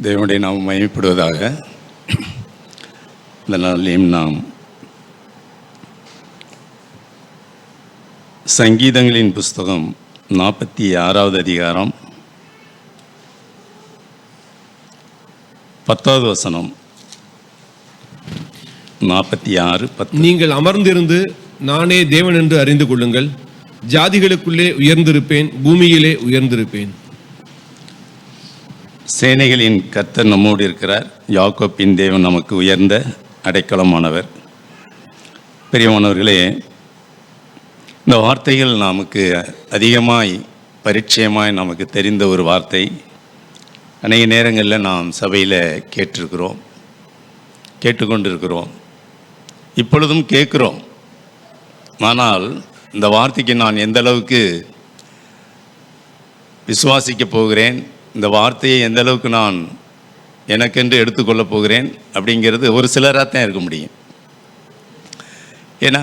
தேவனுடைய நாம் மகிமைப்படுவதாக. இந்த நாளிலும் நாம் சங்கீதங்களின் புஸ்தகம் 46வது அதிகாரம் 10வது வசனம். 46:10. நீங்கள் அமர்ந்திருந்து நானே தேவன் என்று அறிந்து கொள்ளுங்கள். ஜாதிகளுக்குள்ளே உயர்ந்திருப்பேன், பூமியிலே உயர்ந்திருப்பேன். சேனைகளின் கர்த்தர் நம்மோடு இருக்கிறார். யாக்கோப்பின் தேவன் நமக்கு உயர்ந்த அடைக்கலமானவர். பெரியமானவர்களே, இந்த வார்த்தைகள் நமக்கு அதிகமாய் பரிச்சயமாய் நமக்கு தெரிந்த ஒரு வார்த்தை. அநேக நேரங்களில் நாம் சபையில் கேட்டுக்கொண்டிருக்கிறோம், இப்பொழுதும் கேட்குறோம். ஆனால் இந்த வார்த்தைக்கு நான் எந்த அளவுக்கு விசுவாசிக்க போகிறேன், இந்த வார்த்தையை எந்த அளவுக்கு நான் எனக்கென்று எடுத்துக்கொள்ளப் போகிறேன் அப்படிங்கிறது ஒரு சிலராக தான் இருக்க முடியும். ஏன்னா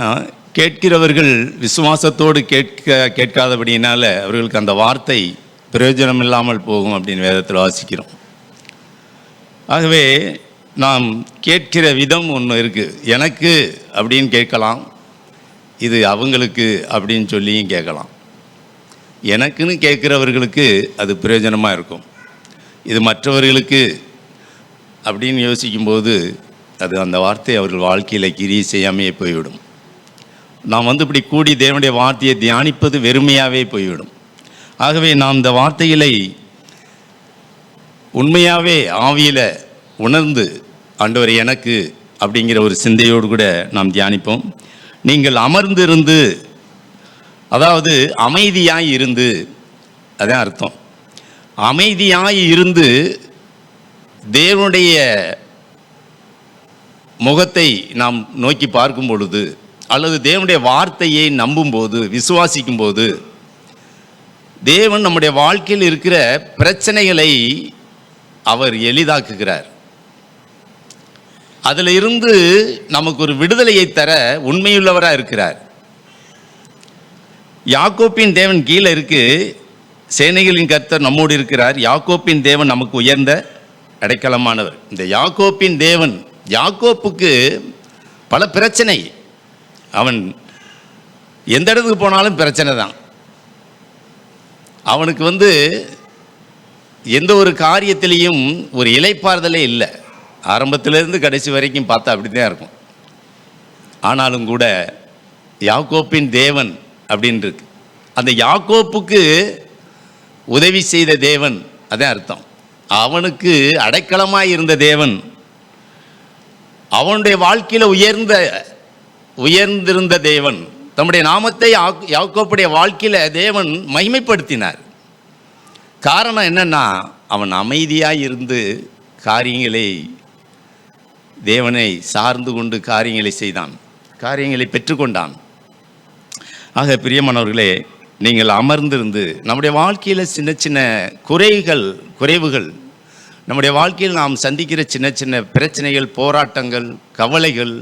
கேட்கிறவர்கள் விசுவாசத்தோடு கேட்காதபடியினால அவர்களுக்கு அந்த வார்த்தை பிரயோஜனம் இல்லாமல் போகும் அப்படின்னு வேதத்தில் வாசிக்கிறோம். ஆகவே நாம் கேட்கிற விதம் ஒன்று இருக்குது. எனக்கு அப்படின்னு கேட்கலாம், இது அவங்களுக்கு அப்படின்னு சொல்லியும் கேட்கலாம். எனக்குன்னு கேட்குறவர்களுக்கு அது பிரயோஜனமாக இருக்கும். இது மற்றவர்களுக்கு அப்படின்னு யோசிக்கும்போது அது அந்த வார்த்தை அவர்கள் வாழ்க்கையில் கிரியை செய்யாமையே போய்விடும். நாம் இப்படி கூடி தேவனுடைய வார்த்தையை தியானிப்பது வெறுமையாகவே போய்விடும். ஆகவே நாம் இந்த வார்த்தைகளை உண்மையாகவே ஆவியில் உணர்ந்து ஆண்டவர் எனக்கு அப்படிங்கிற ஒரு சிந்தையோடு கூட நாம் தியானிப்போம். நீங்கள் அமர்ந்திருந்து, அதாவது அமைதியாய் இருந்து, அதான் அர்த்தம். அமைதியாய் இருந்து தேவனுடைய முகத்தை நாம் நோக்கி பார்க்கும் பொழுது, அல்லது தேவனுடைய வார்த்தையை நம்பும்போது, விசுவாசிக்கும் போது, தேவன் நம்முடைய வாழ்க்கையில் இருக்கிற பிரச்சனைகளை அவர் எளிதாக்குகிறார். அதில் இருந்து நமக்கு ஒரு விடுதலையை தர உண்மையுள்ளவராக இருக்கிறார். யாக்கோப்பின் தேவன் கீழே இருக்கு, சேனைகளின் கர்த்தர் நம்மோடு இருக்கிறார். யாக்கோப்பின் தேவன் நமக்கு உயர்ந்த அடைக்கலமானவர். இந்த யாக்கோப்பின் தேவன், யாக்கோப்புக்கு பல பிரச்சனை. அவன் எந்த இடத்துக்கு போனாலும் பிரச்சனை தான். அவனுக்கு எந்த ஒரு காரியத்திலையும் ஒரு இளைப்பாறுதலே இல்லை. ஆரம்பத்திலேருந்து கடைசி வரைக்கும் பார்த்தா அப்படி தான் இருக்கும். ஆனாலும் கூட யாக்கோப்பின் தேவன் அப்படின்னு இருக்கு. அந்த யாக்கோப்புக்கு உதவி செய்த தேவன், அதான் அர்த்தம். அவனுக்கு அடைக்கலமாய் இருந்த தேவன், அவனுடைய வாழ்க்கையில் உயர்ந்திருந்த தேவன், தம்முடைய நாமத்தை யாக்கோப்புடைய வாழ்க்கையில் தேவன் மகிமைப்படுத்தினார். காரணம் என்னன்னா, அவன் அமைதியாய் இருந்து காரியங்களை, தேவனை சார்ந்து கொண்டு காரியங்களை செய்தான், காரியங்களை பெற்றுக்கொண்டான். ஆக பிரியமானவர்களே, நீங்கள் அமர்ந்திருந்து நம்முடைய வாழ்க்கையில் சின்ன சின்ன குறைவுகள், நம்முடைய வாழ்க்கையில் நாம் சந்திக்கிற சின்ன சின்ன பிரச்சனைகள், போராட்டங்கள், கவலைகள்,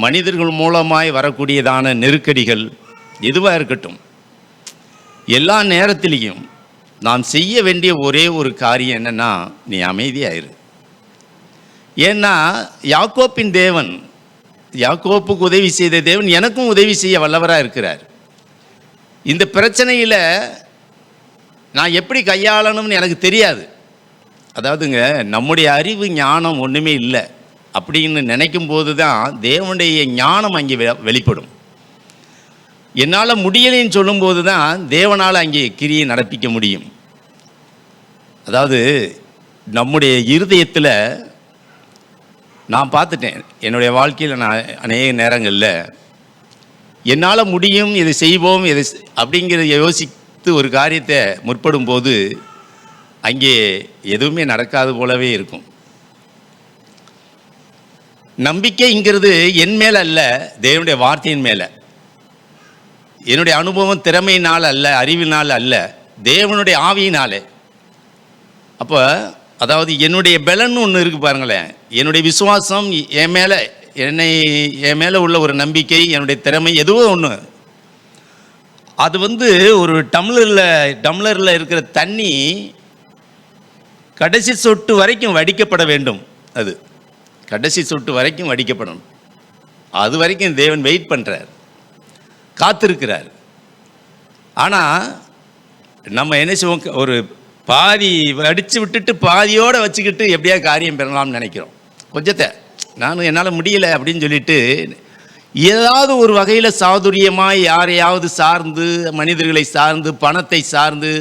மனிதர்கள் மூலமாய் வரக்கூடியதான நெருக்கடிகள் எதுவாக இருக்கட்டும், எல்லா நேரத்திலையும் நாம் செய்ய வேண்டிய ஒரே ஒரு காரியம் என்னென்னா, நீ அமைதியாயிரு. ஏன்னா யாக்கோப்பின் தேவன், யாக்கோப்புக்கு உதவி செய்த தேவன் எனக்கும் உதவி செய்ய வல்லவராக இருக்கிறார். இந்த பிரச்சனையில் நான் எப்படி கையாளணும்னு எனக்கு தெரியாது. அதாவதுங்க, நம்முடைய அறிவு ஞானம் ஒன்றுமே இல்லை அப்படின்னு நினைக்கும் போது தான் தேவனுடைய ஞானம் அங்கே வெளிப்படும். என்னால் முடியலைன்னு சொல்லும்போது தான் தேவனால் அங்கே கிரியை நடப்பிக்க முடியும். அதாவது நம்முடைய இருதயத்தில் நான் பார்த்துட்டேன், என்னுடைய வாழ்க்கையில் நான் அநேக நேரங்களில் என்னால் முடியும், இதை செய்வோம், இதை அப்படிங்கிறத யோசித்து ஒரு காரியத்தை முற்படும் போது அங்கே எதுவுமே நடக்காது போலவே இருக்கும். நம்பிக்கைங்கிறது என் மேலே அல்ல, தேவனுடைய வார்த்தையின் மேலே. என்னுடைய அனுபவம் திறமையினால் அல்ல, அறிவினால் அல்ல, தேவனுடைய ஆவியினாலே. அப்போ அதாவது என்னுடைய பலன்னு ஒன்று இருக்குது பாருங்களேன். என்னுடைய விசுவாசம், என் மேலே உள்ள ஒரு நம்பிக்கை, என்னுடைய திறமை, எதுவோ ஒன்று, அது ஒரு டம்ளரில் இருக்கிற தண்ணி கடைசி சொட்டு வரைக்கும் வடிக்கப்பட வேண்டும். அது கடைசி சொட்டு வரைக்கும் வடிக்கப்படணும். அது வரைக்கும் தேவன் வெயிட் பண்ணுறார், காத்திருக்கிறார். ஆனால் நம்ம என்ன செய்வோம், ஒரு பாதி வடித்து விட்டுட்டு பாதியோடு வச்சுக்கிட்டு எப்படியா காரியம் பெறலாம்னு நினைக்கிறோம். கொஞ்சத்தை நானும் என்னால் முடியலை அப்படின்னு சொல்லிட்டு ஏதாவது ஒரு வகையில் சாதுரியமாக யாரையாவது சார்ந்து, மனிதர்களை சார்ந்து, பணத்தை சார்ந்து,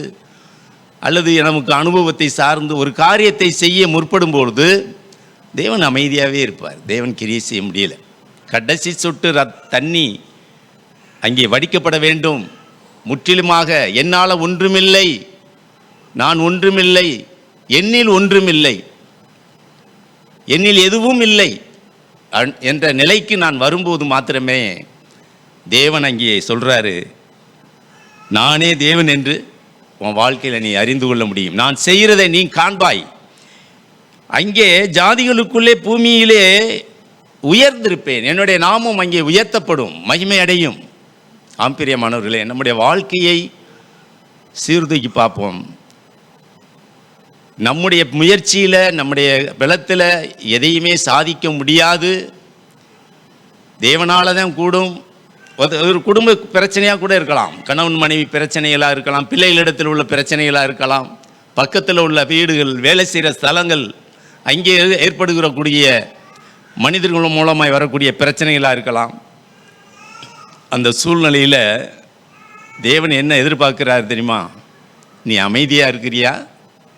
அல்லது நமக்கு அனுபவத்தை சார்ந்து ஒரு காரியத்தை செய்ய முற்படும் பொழுது தேவன் அமைதியாகவே இருப்பார். தேவன் கிரியை செய்ய முடியல. கடைசி சொட்டு தண்ணி அங்கே வடிக்கப்பட வேண்டும். முற்றிலுமாக என்னால் ஒன்றுமில்லை, நான் ஒன்றுமில்லை, என்னில் ஒன்றுமில்லை, என்னில் எதுவும் இல்லை என்ற நிலைக்கு நான் வரும்போது மாத்திரமே தேவன் அங்கே சொல்கிறாரு, நானே தேவன் என்று உன் வாழ்க்கையில் நீ அறிந்து கொள்ள முடியும், நான் செய்கிறதை நீ காண்பாய். அங்கே ஜாதிகளுக்குள்ளே பூமியிலே உயர்ந்திருப்பேன், என்னுடைய நாமம் அங்கே உயர்த்தப்படும், மகிமை அடையும். ஆம்பிரியமானவர்களே, நம்முடைய வாழ்க்கையை சீர்தூக்கி பார்ப்போம். நம்முடைய முயற்சியில், நம்முடைய பலத்தில் எதையுமே சாதிக்க முடியாது. தேவனால தான் கூடும். ஒரு குடும்ப பிரச்சனையாக கூட இருக்கலாம், கணவன் மனைவி பிரச்சனைகளாக இருக்கலாம், பிள்ளைகளிடத்தில் உள்ள பிரச்சனைகளாக இருக்கலாம், பக்கத்தில் உள்ள வீடுகள், வேலை செய்கிற ஸ்தலங்கள், அங்கே ஏற்படுகிறக்கூடிய மனிதர்கள் மூலமாக வரக்கூடிய பிரச்சனைகளாக இருக்கலாம். அந்த சூழ்நிலையில் தேவன் என்ன எதிர்பார்க்கிறார் தெரியுமா? நீ அமைதியாக இருக்கிறியா,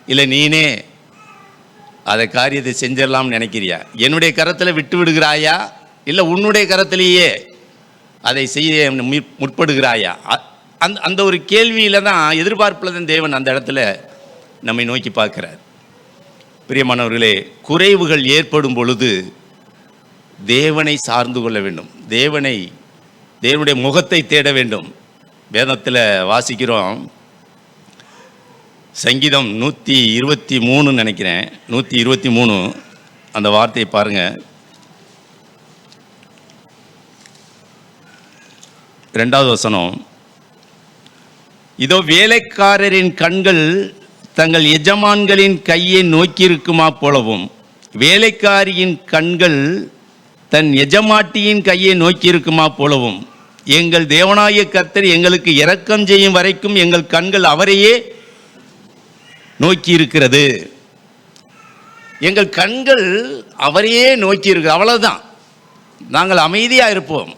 இல்லை நீனே அதை காரியத்தை செஞ்சிடலாம்னு நினைக்கிறியா? என்னுடைய கரத்தில் விட்டு விடுகிறாயா, இல்லை உன்னுடைய கரத்திலேயே அதை செய்ய முற்படுகிறாயா? அந்த ஒரு கேள்வியில் தான், எதிர்பார்ப்பில் தான் தேவன் அந்த இடத்துல நம்மை நோக்கி பார்க்கிறார். பிரியமானவர்களே, குறைவுகள் ஏற்படும் பொழுது தேவனை சார்ந்து கொள்ள வேண்டும், தேவனுடைய முகத்தை தேட வேண்டும். வேதத்தில் வாசிக்கிறோம், சங்கீதம் 123 நினைக்கிறேன், 123 அந்த வார்த்தையை பாருங்கள். 2வது வசனம், இதோ வேலைக்காரரின் கண்கள் தங்கள் எஜமான்களின் கையை நோக்கியிருக்குமா போலவும், வேலைக்காரியின் கண்கள் தன் எஜமாட்டியின் கையை நோக்கியிருக்குமா போலவும், எங்கள் தேவனாகிய கர்த்தர் எங்களுக்கு இரக்கம் செய்யும் வரைக்கும் எங்கள் கண்கள் அவரையே நோக்கி இருக்கிறது. எங்கள் கண்கள் அவரையே நோக்கி இருக்கு, அவ்வளவுதான். நாங்கள் அமைதியாக இருப்போம்.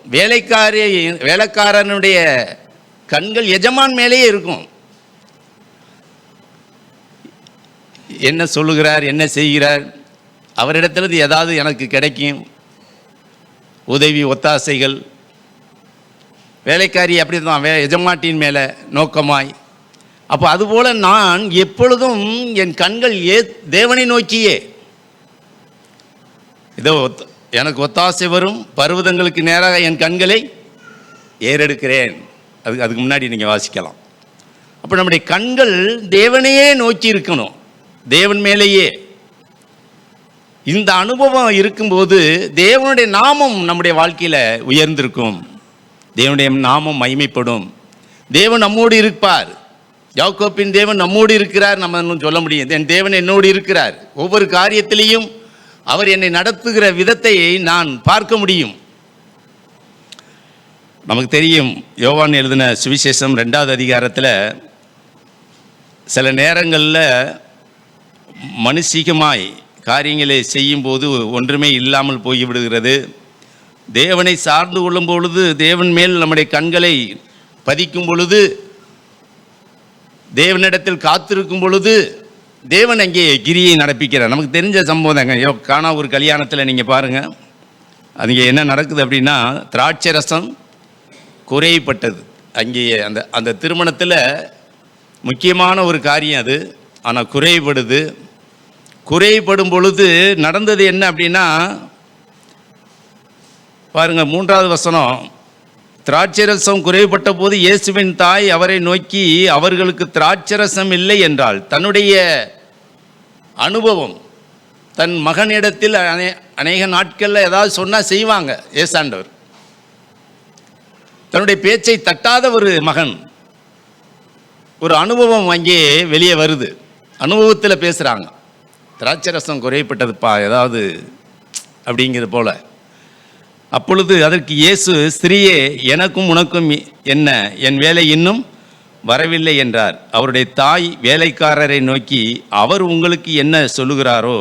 வேலைக்காரனுடைய கண்கள் எஜமான் மேலேயே இருக்கும். என்ன சொல்லுகிறார், என்ன செய்கிறார், அவரிடத்திலிருந்து ஏதாவது எனக்கு கிடைக்கும், உதவி ஒத்தாசைகள். வேலைக்காரி அப்படி தான், எஜமாட்டின் மேலே நோக்கமாய். அப்போ அதுபோல் நான் எப்பொழுதும் என் கண்கள் தேவனை நோக்கியே, இதோ எனக்கு ஒத்தாசை வரும் பர்வதங்களுக்கு நேராக என் கண்களை ஏறெடுக்கிறேன். அதுக்கு முன்னாடி நீங்கள் வாசிக்கலாம். அப்போ நம்முடைய கண்கள் தேவனையே நோக்கி இருக்கணும், தேவன் மேலேயே. இந்த அனுபவம் இருக்கும்போது தேவனுடைய நாமம் நம்முடைய வாழ்க்கையில் உயர்ந்திருக்கும், தேவனுடைய நாமம் மகிமைப்படும். தேவன் நம்மோடு இருப்பார். யாக்கோபின் தேவன் நம்மோடு இருக்கிறார், நம்ம இன்னும் சொல்ல முடியும். என் தேவன் என்னோடு இருக்கிறார். ஒவ்வொரு காரியத்திலையும் அவர் என்னை நடத்துகிற விதத்தை நான் பார்க்க முடியும். நமக்கு தெரியும், யோவான் எழுதின சுவிசேஷம் 2வது அதிகாரத்தில் சில நேரங்களில் மனுஷிகமாய் காரியங்களை செய்யும்போது ஒன்றுமே இல்லாமல் போய்விடுகிறது. தேவனை சார்ந்து கொள்ளும் பொழுது, தேவன் மேல் நம்முடைய கண்களை பதிக்கும் பொழுது, தேவனிடத்தில் காத்திருக்கும் பொழுது தேவன் அங்கே கிரியை நடப்பிக்கிறார். நமக்கு தெரிஞ்ச சம்பவம் தாங்க. காணா ஒரு கல்யாணத்தில் நீங்கள் பாருங்கள், அங்கே என்ன நடக்குது அப்படின்னா, திராட்சை ரசம் குறைப்பட்டது. அங்கே அந்த திருமணத்தில் முக்கியமான ஒரு காரியம் அது, ஆனால் குறைபடும் பொழுது நடந்தது என்ன அப்படின்னா, பாருங்கள் 3வது வசனம், திராட்சரசம் குறைபட்ட போது இயேசுவின் தாய் அவரை நோக்கி, அவர்களுக்கு திராட்சரசம் இல்லை என்றால். தன்னுடைய அனுபவம், தன் மகனிடத்தில் அநேக நாட்களில் ஏதாவது சொன்னால் செய்வாங்க ஏசாண்டவர். தன்னுடைய பேச்சை தட்டாத ஒரு மகன், ஒரு அனுபவம் அங்கே வெளியே வருது, அனுபவத்தில் பேசுகிறாங்க. திராட்சரசம் குறைப்பட்டதுப்பா ஏதாவது அப்படிங்கிறது போல. அப்பொழுது அதற்கு இயேசு, ஸ்திரீயே, எனக்கும் உனக்கும் என்ன, என் வேலை இன்னும் வரவில்லை என்றார். அவருடைய தாய் வேலைக்காரரை நோக்கி, அவர் உங்களுக்கு என்ன சொல்லுகிறாரோ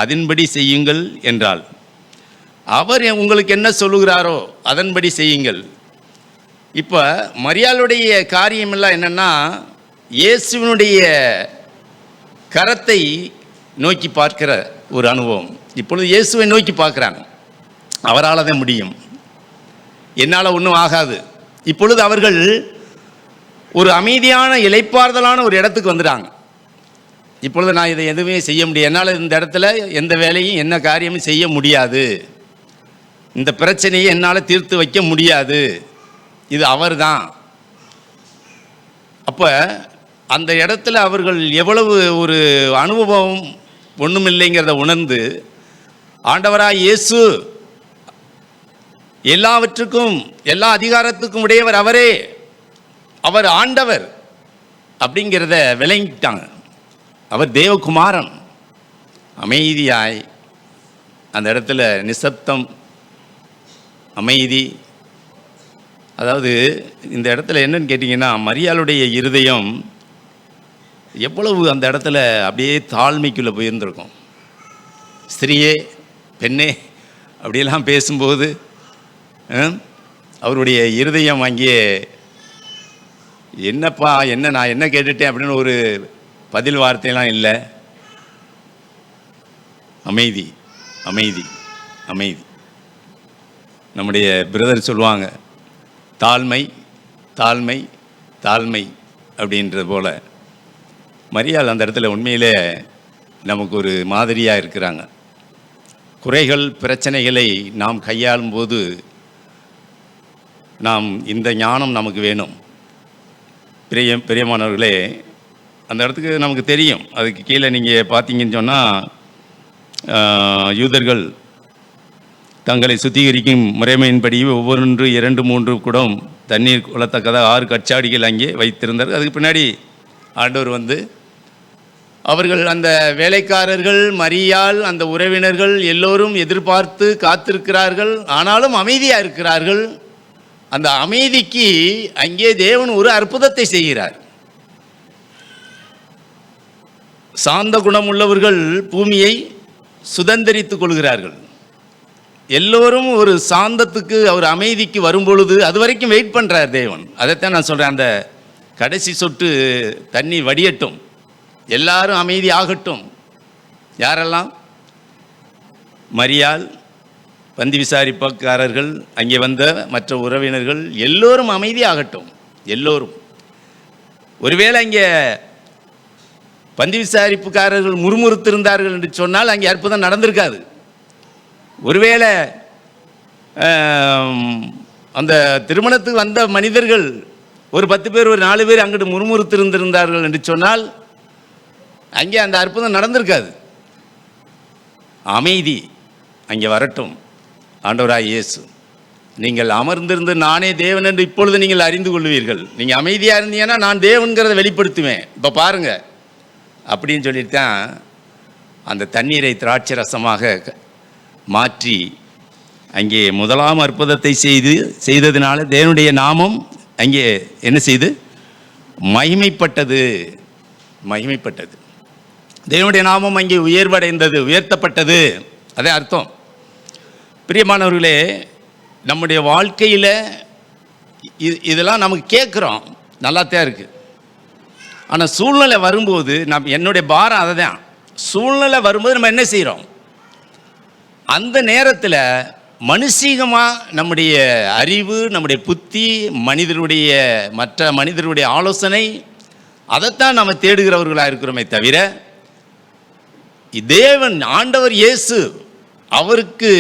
அதன்படி செய்யுங்கள் என்றாள். அவர் உங்களுக்கு என்ன சொல்லுகிறாரோ அதன்படி செய்யுங்கள். இப்போ மரியாளுடைய காரியமெல்லாம் என்னென்னா, இயேசுவினுடைய கரத்தை நோக்கி பார்க்கிற ஒரு அனுபவம். இப்பொழுது இயேசுவை நோக்கி பார்க்குறாங்க. அவரால் தான் முடியும், என்னால் ஒன்றும் ஆகாது. இப்பொழுது அவர்கள் ஒரு அமைதியான இளைப்பாறுதலான ஒரு இடத்துக்கு வந்துட்டாங்க. இப்பொழுது நான் இதை எதுவுமே செய்ய முடியாது, என்னால் இந்த இடத்துல எந்த வேலையும் என்ன காரியமும் செய்ய முடியாது, இந்த பிரச்சனையை என்னால் தீர்த்து வைக்க முடியாது, இது அவர் தான். அப்போ அந்த இடத்துல அவர்கள் எவ்வளவு ஒரு அனுபவம் ஒன்றுமில்லைங்கிறத உணர்ந்து, ஆண்டவராய் இயேசு எல்லாவற்றுக்கும் எல்லா அதிகாரத்துக்கும் உடையவர் அவரே, அவர் ஆண்டவர் அப்படிங்கிறத விளங்கிட்டாங்க. அவர் தேவகுமாரன். அமைதியாய் அந்த இடத்துல நிசப்தம், அமைதி. அதாவது இந்த இடத்துல என்னன்னு கேட்டிங்கன்னா, மரியாளுடைய இருதயம் எவ்வளவு அந்த இடத்துல அப்படியே தாழ்மைக்குள்ளே போயிருந்திருக்கும். ஸ்திரீயே, பெண்ணே அப்படியெல்லாம் பேசும்போது அவருடைய இருதயம் அங்கே என்னப்பா என்ன நான் என்ன கேட்டுட்டேன் அப்படின்னு ஒரு பதில் வார்த்தையெல்லாம் இல்லை. அமைதி, அமைதி, அமைதி. நம்முடைய பிரதர் சொல்லுவாங்க, தாழ்மை, தாழ்மை, தாழ்மை அப்படின்றது போல் மரியாள் அந்த இடத்துல உண்மையிலே நமக்கு ஒரு மாதிரியாக இருக்கிறாங்க. குறைகள் பிரச்சனைகளை நாம் கையாளும் போது நாம் இந்த ஞானம் நமக்கு வேணும். பிரியமானவர்களே, அந்த இடத்துக்கு நமக்கு தெரியும். அதுக்கு கீழே நீங்கள் பார்த்தீங்கன்னு சொன்னால், யூதர்கள் தங்களை சுத்திகரிக்கும் முறைமையின்படி ஒவ்வொன்று 2-3 குடம் தண்ணீர் கொள்ளத்தக்கதாக 6 கச்சாடிகள் அங்கே வைத்திருந்தார்கள். அதுக்கு பின்னாடி ஆண்டவர் வந்து அவர்கள் அந்த வேலைக்காரர்கள், மரியாள், அந்த உறவினர்கள் எல்லோரும் எதிர்பார்த்து காத்திருக்கிறார்கள். ஆனாலும் அமைதியாக இருக்கிறார்கள். அந்த அமைதிக்கு அங்கே தேவன் ஒரு அற்புதத்தை செய்கிறார். சாந்த குணம் உள்ளவர்கள் பூமியை சுதந்திரித்துக் கொள்கிறார்கள். எல்லோரும் ஒரு சாந்தத்துக்கு, ஒரு அமைதிக்கு வரும்பொழுது அது வரைக்கும் வெயிட் பண்ணுறார் தேவன். அதைத்தான் நான் சொல்கிறேன், அந்த கடைசி சொட்டு தண்ணி வடியட்டும், எல்லாரும் அமைதி ஆகட்டும். யாரெல்லாம்? மரியாள், பந்தி விசாரிப்பக்காரர்கள், அங்கே வந்த மற்ற உறவினர்கள் எல்லோரும் அமைதியாகட்டும். எல்லோரும். ஒருவேளை அங்கே பந்தி விசாரிப்புக்காரர்கள் முறுமுறுத்திருந்தார்கள் என்று சொன்னால் அங்கே அற்புதம் நடந்திருக்காது. ஒருவேளை அந்த திருமணத்துக்கு வந்த மனிதர்கள் ஒரு 10 பேர், ஒரு 4 பேர் அங்கிட்டு முறுமுறுத்திருந்திருந்தார்கள் என்று சொன்னால் அங்கே அந்த அற்புதம் நடந்திருக்காது. அமைதி அங்கே வரட்டும். ஆண்டவராய் இயேசு, நீங்கள் அமர்ந்திருந்து நானே தேவன் என்று இப்பொழுது நீங்கள் அறிந்து கொள்வீர்கள். நீங்கள் அமைதியாக இருந்தீங்கன்னா நான் தேவன்கிறத வெளிப்படுத்துவேன். இப்போ பாருங்கள் அப்படின்னு சொல்லிட்டு தான் அந்த தண்ணீரை திராட்சை ரசமாக மாற்றி அங்கே முதலாம் அற்புதத்தை செய்ததினால தேவனுடைய நாமம் அங்கே என்ன செய்து மகிமைப்பட்டது. மகிமைப்பட்டது. தேவனுடைய நாமம் அங்கே உயர்வடைந்தது, உயர்த்தப்பட்டது. அதே அர்த்தம். பிரியமானவர்களே, நம்முடைய வாழ்க்கையில் இதெல்லாம் நமக்கு கேட்குறோம், நல்லாத்தான் இருக்குது. ஆனால் சூழ்நிலை வரும்போது என்னுடைய பாரம் அதை தான். சூழ்நிலை வரும்போது நம்ம என்ன செய்கிறோம்? அந்த நேரத்தில் மனுஷீகமாக நம்முடைய அறிவு, நம்முடைய புத்தி, மற்ற மனிதருடைய ஆலோசனை, அதைத்தான் நம்ம தேடுகிறவர்களாக இருக்கிறோமே தவிர, தேவன் ஆண்டவர் இயேசு அவருக்கு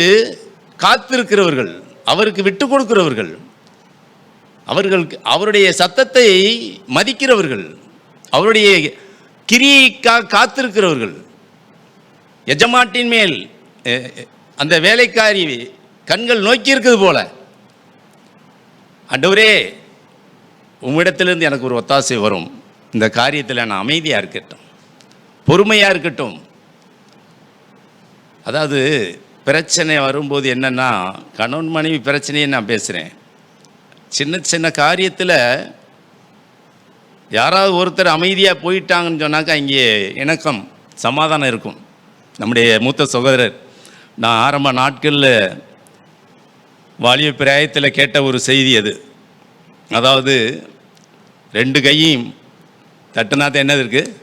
காத்திருக்கிறவர்கள், அவருக்கு விட்டு கொடுக்கிறவர்கள், அவருடைய சத்தத்தை மதிக்கிறவர்கள், அவருடைய கிரியைக்காக காத்திருக்கிறவர்கள், எஜமாட்டின் மேல் அந்த வேலைக்காரி கண்கள் நோக்கி இருக்குது போல, ஆண்டவரே உம்மிடத்திலிருந்து எனக்கு ஒரு ஒத்தாசை வரும், இந்த காரியத்தில் நான் அமைதியாக இருக்கட்டும், பொறுமையாக இருக்கட்டும், அதாவது பிரச்சனை வரும்போது என்னென்னா, கணவன் மனைவி பிரச்சனையை நான் பேசுகிறேன். சின்ன சின்ன காரியத்தில் யாராவது ஒருத்தர் அமைதியாக போயிட்டாங்கன்னு சொன்னாக்கா இங்கே இணக்கம் சமாதானம் இருக்கும். நம்முடைய மூத்த சகோதரர், நான் ஆரம்ப நாட்களில் வாலிப பிராயத்தில் கேட்ட ஒரு செய்தி அது. அதாவது 2 கையும் தட்டுனாத்த என்னது இருக்குது,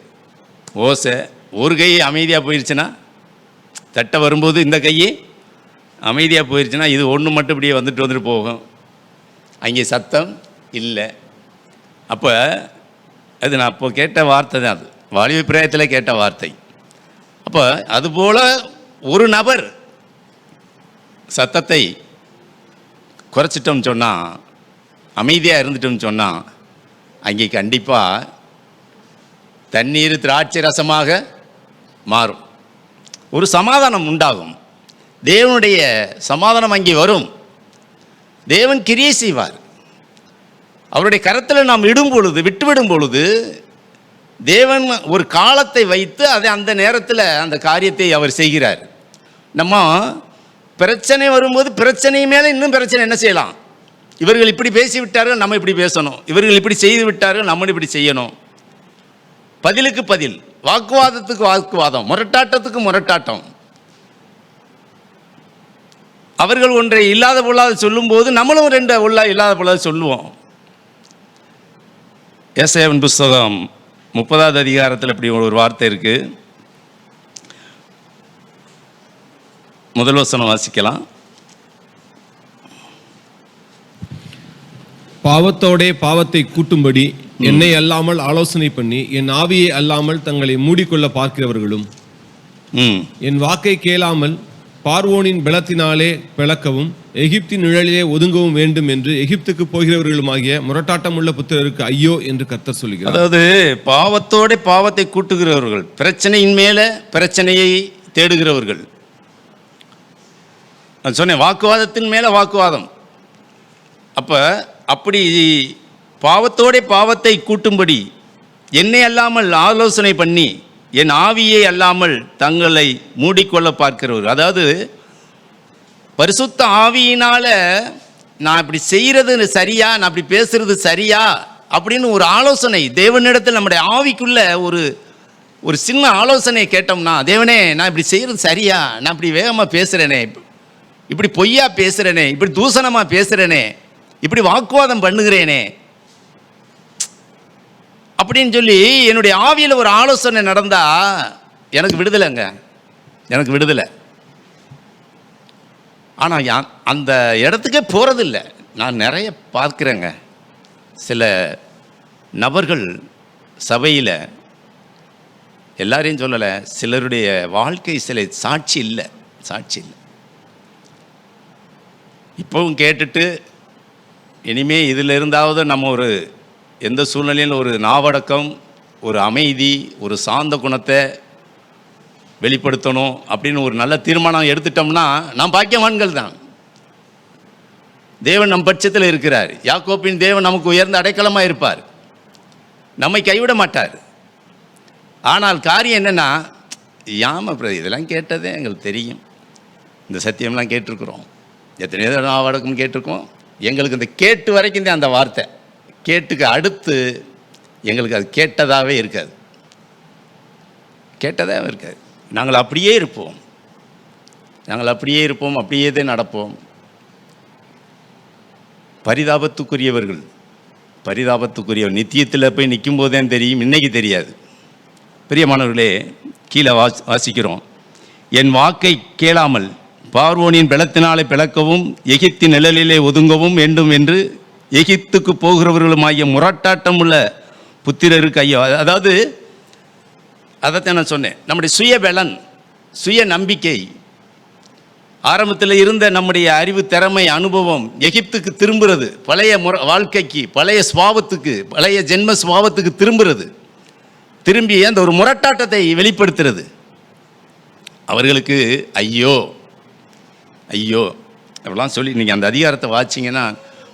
ஓசை. ஒரு கை அமைதியாக போயிடுச்சுன்னா, தட்ட வரும்போது இந்த கையை அமைதியாக போயிடுச்சுன்னா இது ஒன்று மட்டும் இப்படியே வந்துட்டு போகும், அங்கே சத்தம் இல்லை. அப்போ அது நான் அப்போ கேட்ட வார்த்தை தான், அது வாலிப பிராயத்தில் கேட்ட வார்த்தை. அப்போ அதுபோல் ஒரு நபர் சத்தத்தை குறைச்சிட்டோம்னு சொன்னால், அமைதியாக இருந்துட்டோம்னு சொன்னால், அங்கே கண்டிப்பாக தண்ணீர் திராட்சை ரசமாக மாறும், ஒரு சமாதானம் உண்டாகும். தேவனுடைய சமாதானம் அங்கே வரும். தேவன் கிரியை செய்வார். அவருடைய கரத்தில் நாம் விட்டுவிடும் பொழுது தேவன் ஒரு காலத்தை வைத்து அதை அந்த நேரத்தில் அந்த காரியத்தை அவர் செய்கிறார். நம்ம பிரச்சனை வரும்போது பிரச்சனை மேலே இன்னும் பிரச்சனை என்ன செய்யலாம், இவர்கள் இப்படி பேசிவிட்டார்கள் நம்ம இப்படி பேசணும், இவர்கள் இப்படி செய்து விட்டார்கள் நம்ம இப்படி செய்யணும். பதிலுக்கு பதில், வாக்குவாதத்துக்கு வாக்குவாதம், முரட்டாட்டத்துக்கு முரட்டாட்டம். அவர்கள் ஒன்றை இல்லாத பொல்லாத சொல்லும்போது நம்மளும் 2 இல்லாத பொல்லாத சொல்லுவோம். ஏசாயாவின் புஸ்தகம் 30வது அதிகாரத்தில் இப்படி ஒரு வார்த்தை இருக்கு. முதல் வசனம் வாசிக்கலாம். பாவத்தோடே பாவத்தை கூட்டும்படி என்னை அல்லாமல் ஆலோசனை பண்ணி என் ஆவியை அல்லாமல் தங்களை மூடிக்கொள்ள பார்க்கிறவர்களும் என் வாக்கை கேளாமல் பார்வோனின் பலத்தினாலே பிளக்கவும் எகிப்தின் நிழலிலே ஒதுங்கவும் வேண்டும் என்று எகிப்துக்கு போகிறவர்களுமாகிய முரட்டாட்டமுள்ள புத்திரருக்கு ஐயோ என்று கர்த்தர் சொல்கிறார். அதாவது பாவத்தோட பாவத்தை கூட்டுகிறவர்கள், பிரச்சனையின் மேலே பிரச்சனையை தேடுகிறவர்கள். நான் சொன்னேன், வாக்குவாதத்தின் மேலே வாக்குவாதம். அப்போ அப்படி பாவத்தோட பாவத்தை கூட்டும்படி என்னை அல்லாமல் ஆலோசனை பண்ணி என் ஆவியை அல்லாமல் தங்களை மூடிக்கொள்ள பார்க்கிறவர்கள். அதாவது பரிசுத்த ஆவியினால நான் இப்படி செய்கிறது சரியா, நான் அப்படி பேசுறது சரியா அப்படின்னு ஒரு ஆலோசனை தேவனிடத்தில் நம்முடைய ஆவிக்குள்ள ஒரு சின்ன ஆலோசனை கேட்டோம்னா, தேவனே நான் இப்படி செய்கிறது சரியா, நான் இப்படி வேகமாக பேசுகிறேனே, இப்படி பொய்யா பேசுகிறேனே, இப்படி தூசணமாக பேசுகிறேனே, இப்படி வாக்குவாதம் பண்ணுகிறேனே அப்படின்னு சொல்லி என்னுடைய ஆவியில் ஒரு ஆலோசனை நடந்தா எனக்கு விடுதலைங்க, எனக்கு விடுதலை. ஆனால் அந்த இடத்துக்கே போகிறதில்லை. நான் நிறைய பார்க்குறேங்க, சில நபர்கள் சபையில், எல்லாரையும் சொல்லலை, சிலருடைய வாழ்க்கை சில சாட்சி இல்லை. இப்போவும் கேட்டுட்டு இனிமே இதில் இருந்தாவது நம்ம ஒரு எந்த சூழ்நிலையில் ஒரு நாவடக்கம், ஒரு அமைதி, ஒரு சாந்த குணத்தை வெளிப்படுத்தணும் அப்படின்னு ஒரு நல்ல தீர்மானம் எடுத்துட்டோம்னா நாம் பாக்கியவான்கள் தான். தேவன் நம் பட்சத்தில் இருக்கிறார். யாக்கோப்பின் தேவன் நமக்கு உயர்ந்த அடைக்கலமாக இருப்பார், நம்மை கைவிட மாட்டார். ஆனால் காரியம் என்னென்னா, அப்புறம் இதெல்லாம் கேட்டதே எங்களுக்கு தெரியும், இந்த சத்தியம்லாம் கேட்டிருக்கிறோம், எத்தனையோ நாவடக்கம் கேட்டிருக்கோம். எங்களுக்கு இந்த கேட்டு வரைக்கும் தான் அந்த வார்த்தை, கேட்டுக்கு அடுத்து எங்களுக்கு அது கேட்டதாகவே இருக்காது. நாங்கள் அப்படியே இருப்போம், அப்படியே தான் நடப்போம். பரிதாபத்துக்குரியவர் நித்தியத்தில் போய் நிற்கும் போது தான் தெரியும், இன்னைக்கு தெரியாது. பிரியமானவர்களே, கீழே வாசிக்கிறோம், என் வாக்கை கேளாமல் பார்வோனின் பலத்தினாலே பிளக்கவும் எகிப்தின் நிழலிலே ஒதுங்கவும் வேண்டும் என்று எகிப்துக்கு போகிறவர்களுமாகிய முரட்டாட்டம் உள்ள புத்திரருக்கு ஐயோ. அதாவது அதைத்தான் நான் சொன்னேன், நம்முடைய சுயபலன், சுய நம்பிக்கை, ஆரம்பத்தில் இருந்த நம்முடைய அறிவு, திறமை, அனுபவம் எகிப்துக்கு திரும்புறது, பழைய வாழ்க்கைக்கு, பழைய சுபாவத்துக்கு, பழைய ஜென்ம சுபாவத்துக்கு திரும்பி அந்த ஒரு முரட்டாட்டத்தை வெளிப்படுத்துறது. அவர்களுக்கு ஐயோ அப்படிலாம் சொல்லி நீங்கள் அந்த அதிகாரத்தை வாசிங்கன்னா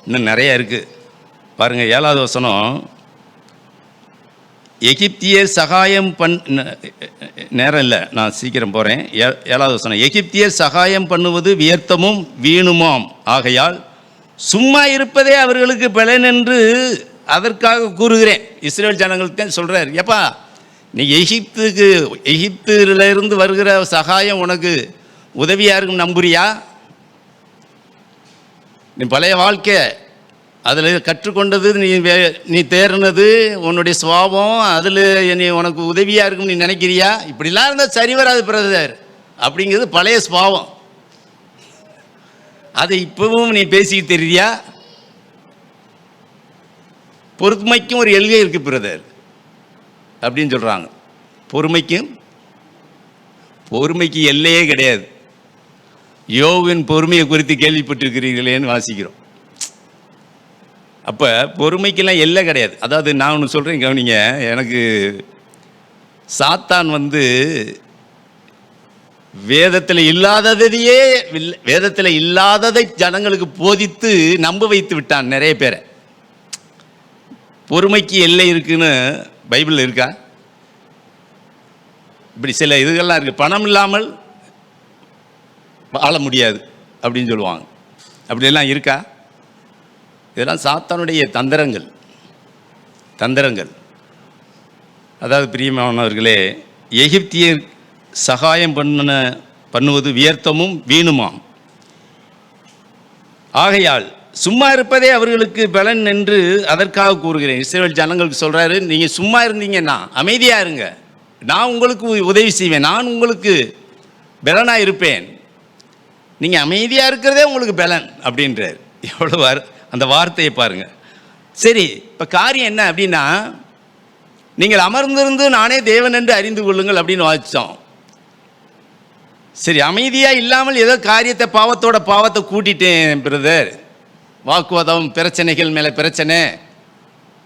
இன்னும் நிறையா இருக்குது. பாருங்கள், 7வது வசனம், எகிப்தியர் சகாயம் நேரம் இல்லை, நான் சீக்கிரம் போகிறேன். 7வது வசனம், எகிப்தியர் சகாயம் பண்ணுவது வியர்த்தமும் வீணுமாம், ஆகையால் சும்மா இருப்பதே அவர்களுக்கு பலன் என்று அதற்காக கூறுகிறேன். இஸ்ரேல் ஜனங்களுக்கு சொல்கிறார், எப்பா நீ எகிப்திலிருந்து வருகிற சகாயம் உனக்கு உதவியாக இருக்கும் நம்புறியா? நீ பழைய வாழ்க்கை அதில் கற்றுக்கொண்டது, நீ தேர்னது, உன்னுடைய சுவாபம் அதில் நீ உனக்கு உதவியாக இருக்கும்னு நீ நினைக்கிறியா? இப்படிலாம் இருந்தால் சரி வராது பிரதர். அப்படிங்கிறது பழைய சுவாபம். அதை இப்பவும் நீ பேசிக்கிட்டு தெரியா? பொறுமைக்கும் ஒரு எல்கை இருக்குது பிரதர் அப்படின்னு சொல்கிறாங்க. பொறுமைக்கு எல்லையே கிடையாது. யோவின் பொறுமையை குறித்து கேள்விப்பட்டிருக்கிறீர்களேன்னு வாசிக்கிறோம். அப்போ பொறுமைக்கெல்லாம் எல்லை கிடையாது. அதாவது நான் ஒன்று சொல்கிறேன் கவனிங்க. எனக்கு சாத்தான் வேதத்தில் இல்லாததை ஜனங்களுக்கு போதித்து நம்ப வைத்து விட்டான் நிறைய பேரை. பொறுமைக்கு எல்லை இருக்குன்னு பைபிளில் இருக்கா? இப்படி சில இதுகள்லாம் இருக்குது. பணம் இல்லாமல் வாழ முடியாது அப்படின்னு சொல்லுவாங்க. அப்படியெல்லாம் இருக்கா? இதெல்லாம் சாத்தானுடைய தந்திரங்கள். அதாவது பிரியமானவர்களே, எகிப்தியர் சகாயம் பண்ணுவது வியர்த்தமும் வீணுமாம், ஆகையால் சும்மா இருப்பதே அவர்களுக்கு பலன் என்று அதற்காக கூறுகிறேன். இஸ்ரவேல் ஜனங்களுக்கு சொல்கிறாரு, நீங்கள் சும்மா இருந்தீங்கன்னா அமைதியாக இருங்க, நான் உங்களுக்கு உதவி செய்வேன், நான் உங்களுக்கு பலனாக இருப்பேன், நீங்கள் அமைதியாக இருக்கிறதே உங்களுக்கு பலன் அப்படின்றார். எவ்வளோ அந்த வார்த்தையை பாருங்கள். சரி, இப்போ காரியம் என்ன அப்படின்னா, நீங்கள் அமர்ந்திருந்து நானே தேவன் என்று அறிந்து கொள்ளுங்கள் அப்படின்னு வாசித்தோம். சரி, அமைதியாக இல்லாமல் ஏதோ பாவத்தை கூட்டிட்டேன் பிரதர், வாக்குவாதம், பிரச்சனைகள் மேலே பிரச்சனை,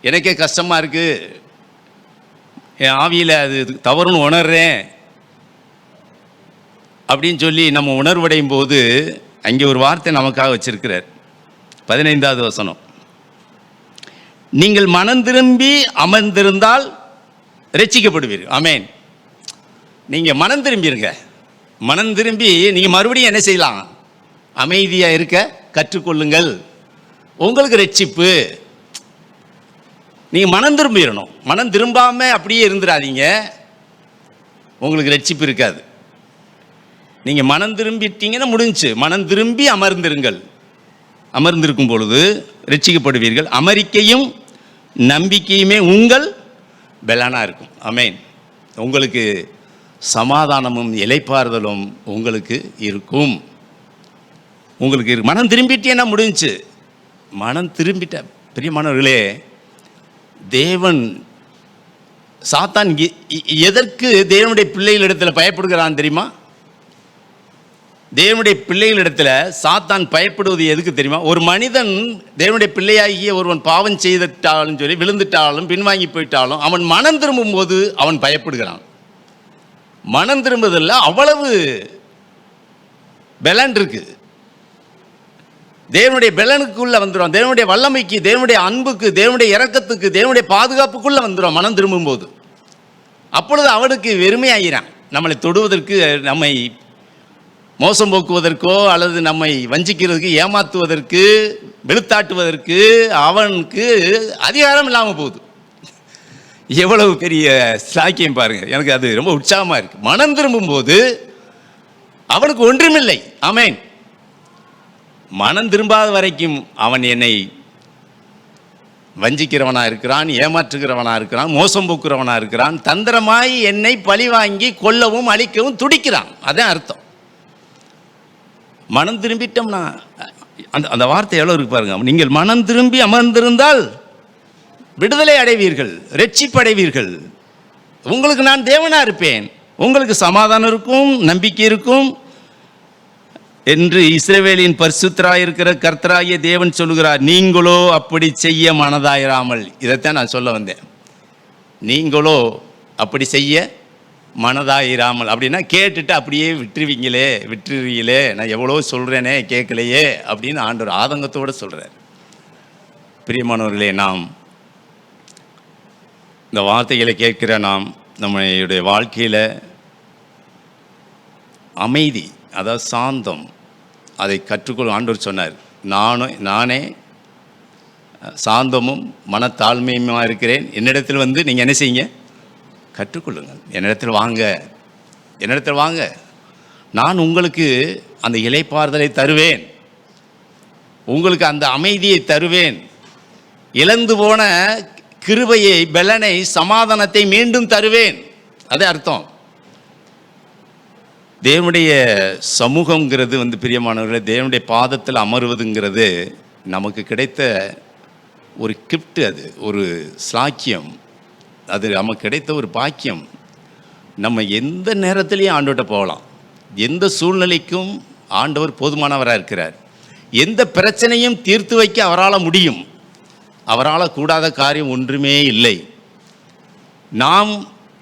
எனக்கே கஷ்டமாக இருக்குது, என் ஆவியில் அது தவறுன்னு உணர்றேன் அப்படின்னு சொல்லி நம்ம உணர்வடையும் போது அங்கே ஒரு வார்த்தை நமக்காக வச்சிருக்கிறார். 15வது வசனம், நீங்கள் மனம் திரும்பி அமர்ந்திருந்தால் ரட்சிக்கப்படுவீர்கள். ஆமேன். நீங்கள் மனம் திரும்பிடுங்க. மனம் திரும்பி நீங்கள் மறுபடியும் என்ன செய்யலாம்? அமைதியாக இருக்க கற்றுக்கொள்ளுங்கள், உங்களுக்கு ரட்சிப்பு. நீங்கள் மனம் திரும்பிடணும். மனம் திரும்பாமல் அப்படியே இருந்துடாதீங்க, உங்களுக்கு ரட்சிப்பு இருக்காது. நீங்கள் மனம் திரும்பிட்டீங்கன்னா முடிஞ்சு. மனம் திரும்பி அமர்ந்திருங்கள். அமர்ந்திருக்கும் பொழுது ரட்சிக்கப்படுவீர்கள். அமெரிக்கையும் நம்பிக்கையுமே உங்கள் பலனாக இருக்கும். ஆமேன். உங்களுக்கு சமாதானமும் இளைப்பாறுதலும் உங்களுக்கு இருக்கும். மனம் திரும்பிட்டேன்னா முடிஞ்சு. மனம் திரும்பிட்ட பிரியமானவர்களே, தேவன் சாத்தான் எதற்கு தேவனுடைய பிள்ளைகளிடத்தில் பயப்படுகிறான் தெரியுமா? தேவனுடைய பிள்ளைகளிடத்தில் சாத்தான் பயப்படுவது எதுக்கு தெரியுமா? ஒரு மனிதன் தேவனுடைய பிள்ளையாகிய ஒருவன் பாவம் செய்துட்டாலும் சொல்லி விழுந்துட்டாலும் பின்வாங்கி போயிட்டாலும் அவன் மனம் திரும்பும் போது அவன் பயப்படுகிறான். மனம் திரும்புவதில் அவ்வளவு பலன் இருக்கு. தேவனுடைய பலனுக்குள்ள வந்துடும், தேவனுடைய வல்லமைக்கு, தேவனுடைய அன்புக்கு, தேவனுடைய இரக்கத்துக்கு, தேவனுடைய பாதுகாப்புக்குள்ள வந்துடும் மனம் திரும்பும் போது. அப்பொழுது அவனுக்கு வெறுமையாகிறான். நம்மளை தொடுவதற்கு, நம்மை மோசம் போக்குவதற்கோ அல்லது நம்மை வஞ்சிக்கிறதுக்கு, ஏமாற்றுவதற்கு, வெளுத்தாட்டுவதற்கு அவனுக்கு அதிகாரம் இல்லாமல் போகுது. எவ்வளவு பெரிய சாக்கியம் பாருங்க. எனக்கு அது ரொம்ப உற்சாகமாக இருக்கு. மனம் திரும்பும் போது அவனுக்கு ஒன்றுமில்லை. ஆமேன். மனம் திரும்பாத வரைக்கும் அவன் என்னை வஞ்சிக்கிறவனாக இருக்கிறான், ஏமாற்றுகிறவனாக இருக்கிறான், மோசம் போக்குறவனாக இருக்கிறான், தந்திரமாய் என்னை பழி வாங்கி கொல்லவும் அழிக்கவும் துடிக்கிறான். அதான் அர்த்தம். மனம் திரும்பிட்டோம்னா அந்த வார்த்தை எவ்வளோ இருக்கு பாருங்க. நீங்கள் மனம் திரும்பி அமர்ந்திருந்தால் விடுதலை அடைவீர்கள், ரட்சிப்படைவீர்கள். உங்களுக்கு நான் தேவனாக இருப்பேன், உங்களுக்கு சமாதானம் இருக்கும், நம்பிக்கை இருக்கும் என்று இஸ்ரவேலின் பரிசுத்தராயிருக்கிற கர்த்தராகிய தேவன் சொல்லுகிறார். நீங்களோ அப்படி செய்ய மனதாயிராமல். இதைத்தான் நான் சொல்ல வந்தேன். நீங்களோ அப்படி செய்ய மனதாயிராமல் அப்படின்னா கேட்டுட்டு அப்படியே விட்டுருவீங்களே, நான் எவ்வளோ சொல்கிறேனே கேட்கலையே அப்படின்னு ஆண்டவர் ஆதங்கத்தோடு சொல்கிறார். பிரியமானவர்களே, நாம் இந்த வார்த்தைகளை கேட்கிற நாம் நம்முடைய வாழ்க்கையில் அமைதி, அதாவது சாந்தம், அதை கற்றுக்கொள்ளும். ஆண்டவர் சொன்னார், நானே சாந்தமும் மனத்தாழ்மையுமா இருக்கிறேன், என்னிடத்தில் வந்து நீங்கள் என்ன செய்யுங்க, கற்றுக்கொள்ளுங்கள், என்னிடத்தில் வாங்க, நான் உங்களுக்கு அந்த இளைப்பாறுதலை தருவேன், உங்களுக்கு அந்த அமைதியை தருவேன், இழந்து போன கிருபையை, பெலனை, சமாதானத்தை மீண்டும் தருவேன். அதே அர்த்தம். தேவனுடைய சமூகங்கிறது வந்து பிரியமானவர்களே, தேவனுடைய பாதத்தில் அமர்வதுங்கிறது நமக்கு கிடைத்த ஒரு கிஃப்ட், அது ஒரு ஸ்லாக்கியம், அது நமக்கு கிடைத்த ஒரு பாக்கியம். நம்ம எந்த நேரத்திலையும் ஆண்டவர்கிட்ட போகலாம், எந்த சூழ்நிலைக்கும் ஆண்டவர் போதுமானவராக இருக்கிறார், எந்த பிரச்சனையும் தீர்த்து வைக்க அவரால் முடியும், அவரால் கூடாத காரியம் ஒன்றுமே இல்லை. நாம்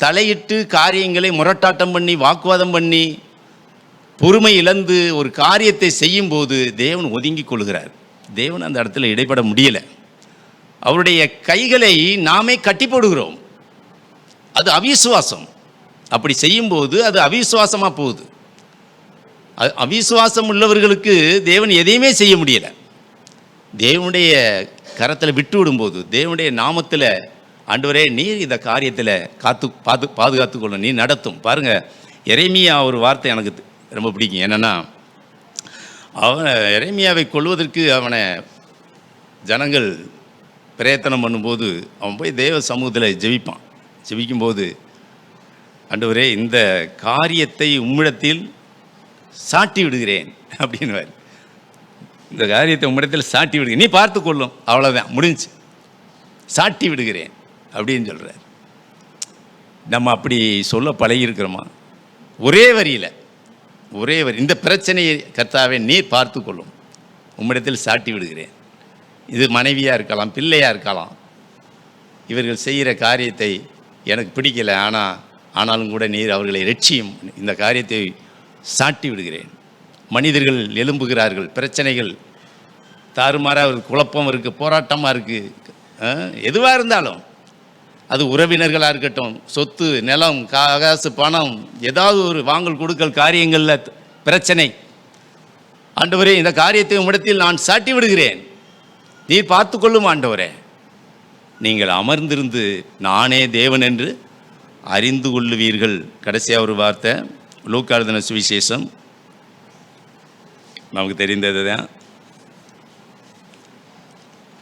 தலையிட்டு காரியங்களை முரட்டாட்டம் பண்ணி, வாக்குவாதம் பண்ணி, பொறுமை இழந்து ஒரு காரியத்தை செய்யும்போது தேவன் ஒதுங்கி கொள்கிறார். தேவன் அந்த இடத்துல இடைப்பட முடியலை. அவருடைய கைகளை நாமே கட்டி போடுகிறோம். அது அவிசுவாசம். அப்படி செய்யும்போது அது அவிசுவாசமாக போகுது. அவிசுவாசம் உள்ளவர்களுக்கு தேவன் எதையுமே செய்ய முடியலை. தேவனுடைய கரத்தில் விட்டு விடும்போது, தேவனுடைய நாமத்தில், ஆண்டவரே நீர் இந்த காரியத்தில் பாதுகாத்துக்கொள்ளும், நீ நடத்தும். பாருங்கள், எரேமியா ஒரு வார்த்தை எனக்கு ரொம்ப பிடிக்கும். என்னென்னா, எரேமியாவை கொல்வதற்கு அவனை ஜனங்கள் பிரயத்தனம் பண்ணும்போது அவன் போய் தேவ சமூகத்தில் ஜெபிக்கும்போது, ஆண்டவரே இந்த காரியத்தை உம்மிடத்தில் சாட்டி விடுகிறேன் அப்படின்னுவார். இந்த காரியத்தை உம்மிடத்தில் சாட்டி விடுகிறேன், நீ பார்த்து கொள்ளும், அவ்வளோதான், முடிஞ்சு, சாட்டி விடுகிறேன் அப்படின்னு சொல்கிறார். நம்ம அப்படி சொல்ல பழகியிருக்கிறோமா? ஒரே வரி, இந்த பிரச்சனையை கர்த்தாவே நீர் பார்த்து கொள்ளும், உம்மிடத்தில் சாட்டி விடுகிறேன். இது மனைவியாக இருக்கலாம், பிள்ளையாக இருக்கலாம். இவர்கள் செய்கிற காரியத்தை எனக்கு பிடிக்கலை, ஆனாலும் கூட நீர் அவர்களை ரட்சியும், இந்த காரியத்தை சாட்டி விடுகிறேன். மனிதர்கள் எழும்புகிறார்கள், பிரச்சனைகள் தாறுமாறாக ஒரு குழப்பம் இருக்குது, போராட்டமாக இருக்குது. எதுவாக இருந்தாலும், அது உறவினர்களாக இருக்கட்டும், சொத்து, நிலம், காசு, பணம், ஏதாவது ஒரு வாங்கல் கொடுக்கல் காரியங்களில் பிரச்சனை, ஆண்டவரே இந்த காரியத்தை உம்மிடத்தில் நான் சாட்டி விடுகிறேன், நீர் பார்த்து கொள்ளும் ஆண்டவரே. நீங்கள் அமர்ந்திருந்து நானே தேவன் என்று அறிந்து கொள்ளுவீர்கள். கடைசியாக ஒரு வார்த்தை, லூக்கா எழுதின சுவிசேஷம், நமக்கு தெரிந்தது தான்.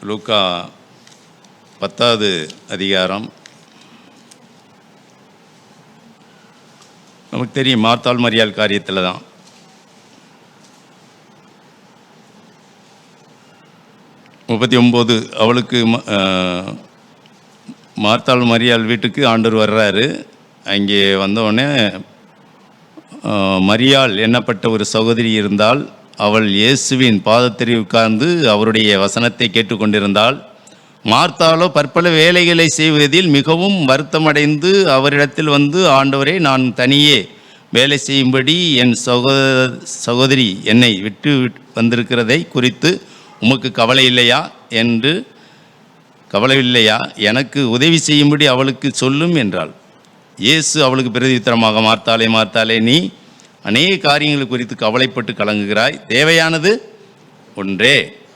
லூக்கா 10வது அதிகாரம், நமக்கு தெரியும், மார்த்தாள் மரியாள் காரியத்தில் தான். அவளுக்கு மார்த்தாள் மரியாள் வீட்டுக்கு ஆண்டவர் வர்றாரு. அங்கே வந்தவுடனே மரியாள் எண்ணப்பட்ட ஒரு சகோதரி இருந்தால், அவள் இயேசுவின் பாதத்தில் உட்கார்ந்து அவருடைய வசனத்தை கேட்டுக்கொண்டிருந்தாள். மார்த்தாளோ பற்பல வேலைகளை செய்வதில் மிகவும் வருத்தமடைந்து அவரிடத்தில் வந்து, ஆண்டவரே நான் தனியே வேலை செய்யும்படி என் சகோதரி என்னை விட்டு வந்திருக்கிறதை குறித்து உமக்கு கவலை இல்லையா? எனக்கு உதவி செய்யும்படி அவளுக்கு சொல்லும் என்றாள். இயேசு அவளுக்கு பிரதியுத்தரமாக, மார்த்தாளே, நீ அநேக காரியங்கள் குறித்து கவலைப்பட்டு கலங்குகிறாய்,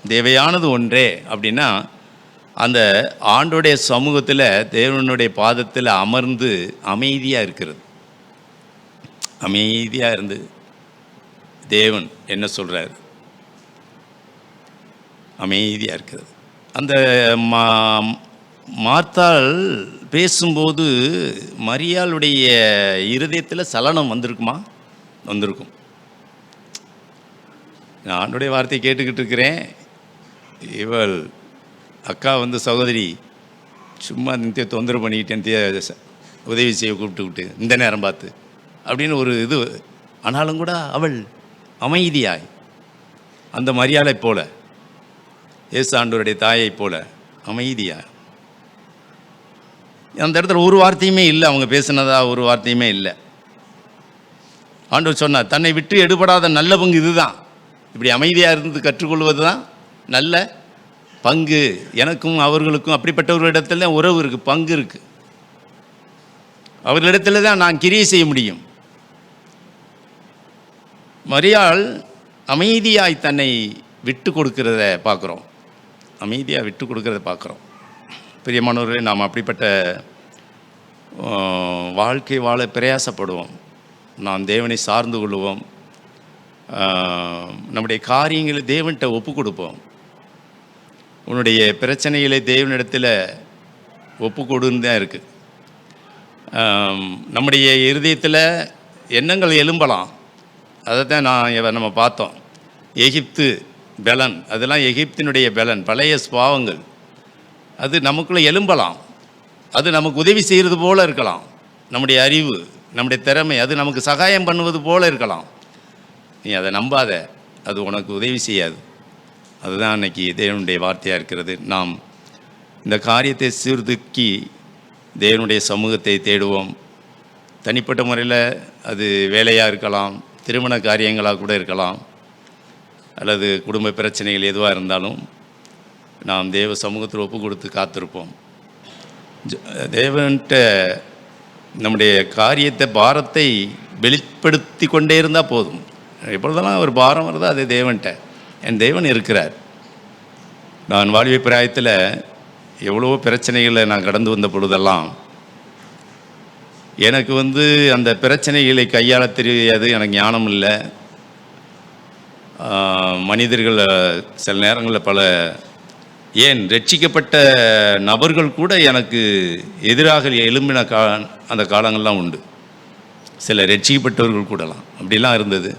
தேவையானது ஒன்றே. அப்படின்னா, அந்த ஆண்டோடைய சமூகத்தில், தேவனுடைய பாதத்தில் அமர்ந்து அமைதியாக இருக்கிறது. அமைதியாக இருந்து தேவன் என்ன சொல்கிறார், அமைதியாக இருக்கிறது. அந்த மார்த்தாள் பேசும்போது மரியாளுடைய இருதயத்தில் சலனம் வந்திருக்கும். நான் ஆண்டோடைய வார்த்தையை கேட்டுக்கிட்டு இருக்கிறேன், இவள் அக்கா வந்து சகோதரி சும்மா நித்திய தொந்தரவு பண்ணிக்கிட்டேன், உதவி செய்ய கூப்பிட்டுக்கிட்டு இந்த நேரம் பார்த்து அப்படின்னு ஒரு இது. ஆனாலும் கூட அவள் அமைதியாய், அந்த மரியாதை போல, இயேசு ஆண்டவருடைய தாயை போல அமைதியாய், அந்த இடத்துல ஒரு வார்த்தையுமே இல்லை, அவங்க பேசினதா ஒரு வார்த்தையுமே இல்லை. ஆண்டவர் சொன்னார், தன்னை விட்டு எடுபடாத நல்ல பங்கு இதுதான். இப்படி அமைதியாக இருந்து கற்றுக்கொள்வது தான் நல்ல பங்கு. எனக்கும் அவர்களுக்கும் அப்படிப்பட்டவர்களிடத்துல உறவு இருக்குது, பங்கு இருக்குது. அவர்களிடத்தில் தான் நான் கிரியை செய்ய முடியும். மரியாள் அமைதியாய் தன்னை விட்டு கொடுக்கிறத பார்க்குறோம். அமைதியாக விட்டு கொடுக்கிறத பார்க்குறோம். பிரியமானவர்களே, நாம் அப்படிப்பட்ட வாழ்க்கை வாழ பிரயாசப்படுவோம். நாம் தேவனை சார்ந்து கொள்வோம். நம்முடைய காரியங்களை தேவன்கிட்ட ஒப்பு கொடுப்போம். உன்னுடைய பிரச்சனைகளை தேவனிடத்தில் ஒப்பு கொடுன்னு தான் இருக்குது. நம்முடைய இருதயத்தில் எண்ணங்கள் எழும்பலாம். அதை தான் நம்ம பார்த்தோம். எகிப்து பெலன், அதெல்லாம் எகிப்தினுடைய பெலன், பழைய சுபாவங்கள். அது நமக்குள்ளே எழும்பலாம். அது நமக்கு உதவி செய்கிறது போல் இருக்கலாம். நம்முடைய அறிவு, நம்முடைய திறமை, அது நமக்கு சகாயம் பண்ணுவது போல் இருக்கலாம். நீ அதை நம்பாத, அது உனக்கு உதவி செய்யாது. அதுதான் அன்றைக்கி தேவனுடைய வார்த்தையாக இருக்கிறது. நாம் இந்த காரியத்தை சீர்தூக்கி தேவனுடைய சமூகத்தை தேடுவோம். தனிப்பட்ட முறையில் அது வேலையாக இருக்கலாம், திருமண காரியங்களாக கூட இருக்கலாம், அல்லது குடும்ப பிரச்சனைகள் எதுவாக இருந்தாலும் நாம் தேவ சமூகத்தில் ஒப்பு கொடுத்து காத்திருப்போம். தேவன்கிட்ட நம்முடைய காரியத்தை, பாரத்தை வெளிப்படுத்தி கொண்டே இருந்தால் போதும். எப்பொழுதெல்லாம் ஒரு பாரம் வருதோ அது தேவன்கிட்ட. என் தேவன் இருக்கிறார். நான் வாழ்வை பிராயத்தில் எவ்வளவோ பிரச்சனைகளை நான் கடந்து வந்த பொழுதெல்லாம் எனக்கு அந்த பிரச்சனைகளை கையாள தெரியாது. எனக்கு ஞானம் இல்லை. மனிதர்கள் சில நேரங்களில் பல ஏன் ரட்சிக்கப்பட்ட நபர்கள் கூட எனக்கு எதிராக எழும்பின அந்த காலங்கள்லாம் உண்டு. சில ரட்சிக்கப்பட்டவர்கள் கூடலாம் அப்படிலாம் இருந்தது.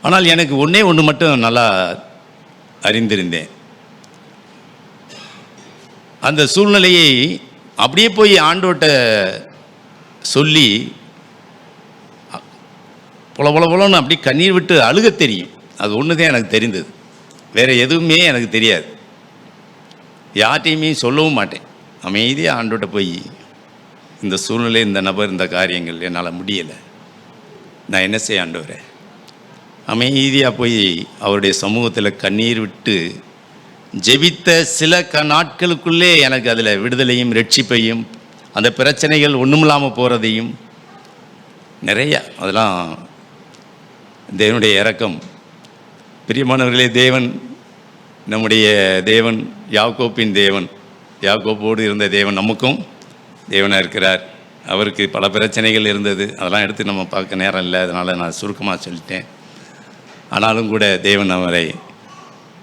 ஆனால் எனக்கு ஒன்று மட்டும் நல்லா அறிந்திருந்தேன். அந்த சூழ்நிலையை அப்படியே போய் ஆண்டோட்ட சொல்லி பொல பொல பொலன்னு அப்படி கண்ணீர் விட்டு அழுக தெரியும். அது ஒன்று தான் எனக்கு தெரிந்தது. வேறு எதுவுமே எனக்கு தெரியாது. யார்ட்டையுமே சொல்லவும் மாட்டேன். அமைதியாக ஆண்டோட்ட போய் இந்த சூழ்நிலை, இந்த நபர், இந்த காரியங்கள் என்னால் முடியலை, நான் என்ன செய்ய ஆண்டவரே? அமைதியாக போய் அவருடைய சமூகத்தில் கண்ணீர் விட்டு ஜெபித்த சில நாட்களுக்குள்ளே எனக்கு அதில் விடுதலையும் ரட்சிப்பையும் அந்த பிரச்சனைகள் ஒன்றுமில்லாமல் போகிறதையும் நிறையா, அதெல்லாம் தேவனுடைய இரக்கம். பிரியமானவர்களே, தேவன், நம்முடைய தேவன் யாக்கோப்பின் தேவன், யாக்கோப்போடு இருந்த தேவன் நமக்கும் தேவனாக இருக்கிறார். அவருக்கு பல பிரச்சனைகள் இருந்தது. அதெல்லாம் எடுத்து நம்ம பார்க்க நேரம் இல்லை, அதனால் நான் சுருக்கமாக சொல்லிட்டேன். ஆனாலும் கூட தேவன் அவரை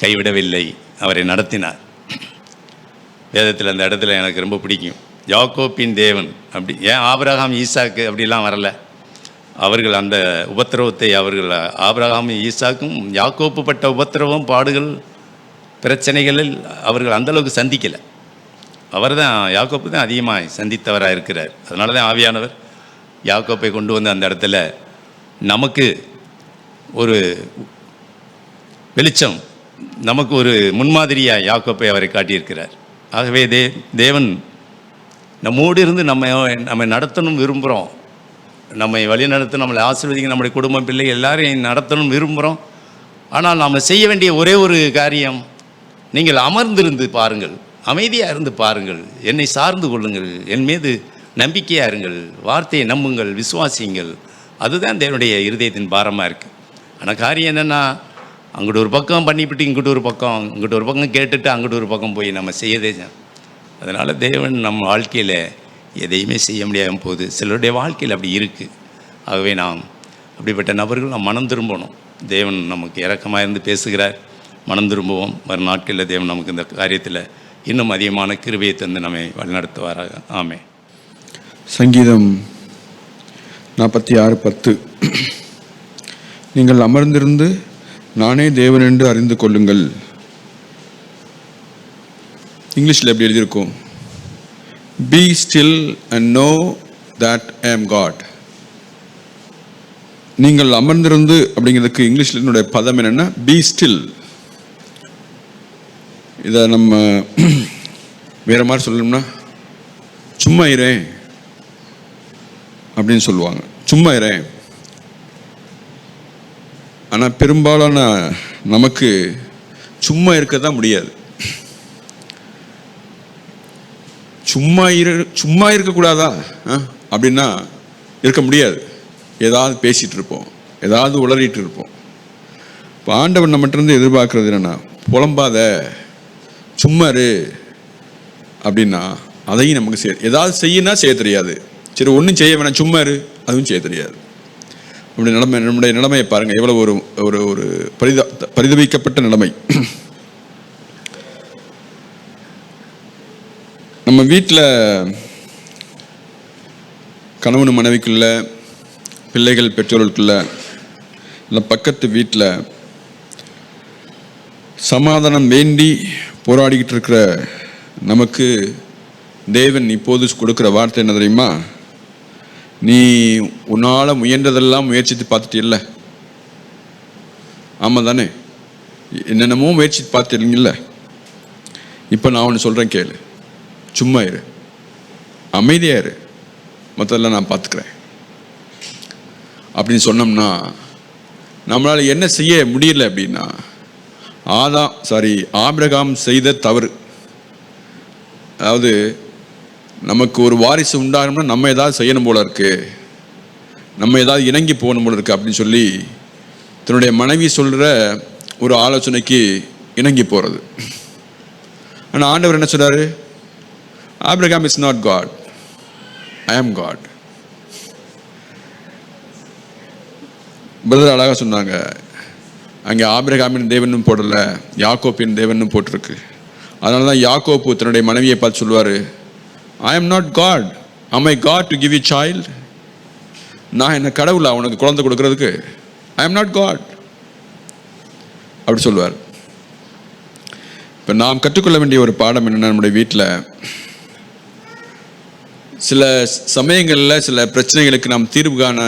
கைவிடவில்லை, அவரை நடத்தினார். வேதத்தில் அந்த இடத்துல எனக்கு ரொம்ப பிடிக்கும். யாக்கோப்பின் தேவன் அப்படி, ஏன் ஆபிரகாம் ஈசாக்கு அப்படிலாம் வரல. அவர்கள் அந்த உபத்திரவத்தை ஆபிரகாம் ஈசாக்கும் யாக்கோப்பு பட்ட உபத்திரவம், பாடுகள், பிரச்சனைகளில் அவர்கள் அந்தளவுக்கு சந்திக்கலை. அவர் தான், யாக்கோப்பு தான் அதிகமாக சந்தித்தவராக இருக்கிறார். அதனால தான் ஆவியானவர் யாக்கோப்பை கொண்டு வந்து அந்த இடத்துல நமக்கு ஒரு வெளிச்சம், நமக்கு ஒரு முன்மாதிரியாக யாக்கோப்பை அவரை காட்டியிருக்கிறார். ஆகவே தேவன் நம்மோடு இருந்து நம்மை நடத்தணும் விரும்புகிறோம். நம்மை வழி நடத்த, நம்மளை ஆசீர்வதிக்க, நம்முடைய குடும்பம், பிள்ளைகள் எல்லாரையும் நடத்தணும் விரும்புகிறோம். ஆனால் நாம் செய்ய வேண்டிய ஒரே ஒரு காரியம், நீங்கள் அமர்ந்திருந்து பாருங்கள், அமைதியாக இருந்து பாருங்கள், என்னை சார்ந்து கொள்ளுங்கள், என் மீது நம்பிக்கையாக இருங்கள், வார்த்தையை நம்புங்கள், விசுவாசியுங்கள். அதுதான் தேவனுடைய இருதயத்தின் பாரமாக இருக்குது. ஆனால் காரியம் என்னென்னா, அங்கிட்டு ஒரு பக்கம் பண்ணிவிட்டு இங்கிட்டு ஒரு பக்கம் கேட்டுட்டு அங்கிட்டு ஒரு பக்கம் போய் நம்ம செய்யதே. அதனால் தேவன் நம்ம வாழ்க்கையில் எதையுமே செய்ய முடியாமல் போகுது. சிலருடைய வாழ்க்கையில் அப்படி இருக்குது. ஆகவே நாம் அப்படிப்பட்ட நபர்கள் நாம் மனம் திரும்பணும். தேவன் நமக்கு இரக்கமாக இருந்து பேசுகிறார். மனம் திரும்புவோம். வரும் நாட்களில் தேவன் நமக்கு இந்த காரியத்தில் இன்னும் அதிகமான கிருபையை தந்து நம்மை வழிநடத்துவாராக. ஆமே. சங்கீதம் 46:10. நீங்கள் அமர்ந்திருந்து நானே தேவன் என்று அறிந்து கொள்ளுங்கள். இங்கிலீஷில் எப்படி எழுதியிருக்கும்? Be still and know that I am God. நீங்கள் அமர்ந்திருந்து அப்படிங்கிறதுக்கு இங்கிலீஷில் என்னுடைய பதம் என்னென்னா be still. இதை நம்ம வேறு மாதிரி சொல்லணும்னா சும்மா இரேன் அப்படின்னு சொல்லுவாங்க. சும்மா இரேன். ஆனால் பெரும்பாலான நமக்கு சும்மா இருக்க தான் முடியாது. சும்மா இருக்கக்கூடாதா அப்படின்னா இருக்க முடியாது. ஏதாவது பேசிகிட்டு இருப்போம், ஏதாவது உளறிட்டு இருப்போம். இப்போ ஆண்டவர் நம்மகிட்ட எதிர்பார்க்கறது என்னன்னா, புலம்பாத, சும்மா இரு அப்படின்னா அதையும் நமக்கு ஏதாவது செய்யனா செய்ய தெரியாது. சரி, ஒன்றும் செய்ய வேணாம், சும்மா இரு, அதுவும் செய்ய தெரியாது. அப்படி நம்முடைய நிலைமையை பாருங்கள், எவ்வளோ ஒரு ஒரு ஒரு பரிதவிக்கப்பட்ட நிலைமை. நம்ம வீட்டில் கணவன் மனைவிக்குள்ள, பிள்ளைகள் பெற்றோர்களுக்குள்ள, இல்லை பக்கத்து வீட்டில் சமாதானம் வேண்டி போராடிக்கிட்டு இருக்கிற நமக்கு தேவன் இப்போது கொடுக்குற வார்த்தை என்ன தெரியுமா? நீ உன்னால் முயன்றதெல்லாம் முயற்சித்து பார்த்துட்டு இல்லை? ஆமாம் தானே? என்னென்னமோ முயற்சித்து பார்த்துருங்கல்ல. இப்போ நான் ஒன்று சொல்கிறேன், கேளு. சும்மா இரு, அமைதியாக இரு, மொத்தத்தில் நான் பார்த்துக்கிறேன் அப்படின்னு சொன்னோம்னா நம்மளால் என்ன செய்ய முடியல அப்படின்னா, ஆபிரகாம் செய்த தவறு. அதாவது நமக்கு ஒரு வாரிசு உண்டாகணும்னா நம்ம ஏதாவது செய்யணும் போல இருக்கு, நம்ம ஏதாவது இணங்கி போகணும் போல இருக்கு அப்படின்னு சொல்லி தன்னுடைய மனைவி சொல்கிற ஒரு ஆலோசனைக்கு இணங்கி போகிறது. ஆனால் ஆண்டவர் என்ன சொல்றாரு? Abraham is not God, I am God. Brother அழகாக சொன்னாங்க, அங்கே ஆபிரகாமின் தேவனும் போடல, யாக்கோப்பின் தேவனும் போட்டிருக்கு. அதனால தான் யாக்கோப்பு தன்னுடைய மனைவியை பார்த்து சொல்லுவார், I am not God, am I God to give you child? நான் என்ன கடவுளா உனக்கு குழந்தை கொடுக்கறதுக்கு? ஐ ஆம் நாட் காட் அப்படி சொல்லுவார். இப்போ நாம் கற்றுக்கொள்ள வேண்டிய ஒரு பாடம் என்னென்னா, நம்முடைய வீட்டில் சில சமயங்களில் சில பிரச்சனைகளுக்கு நாம் தீர்வு காண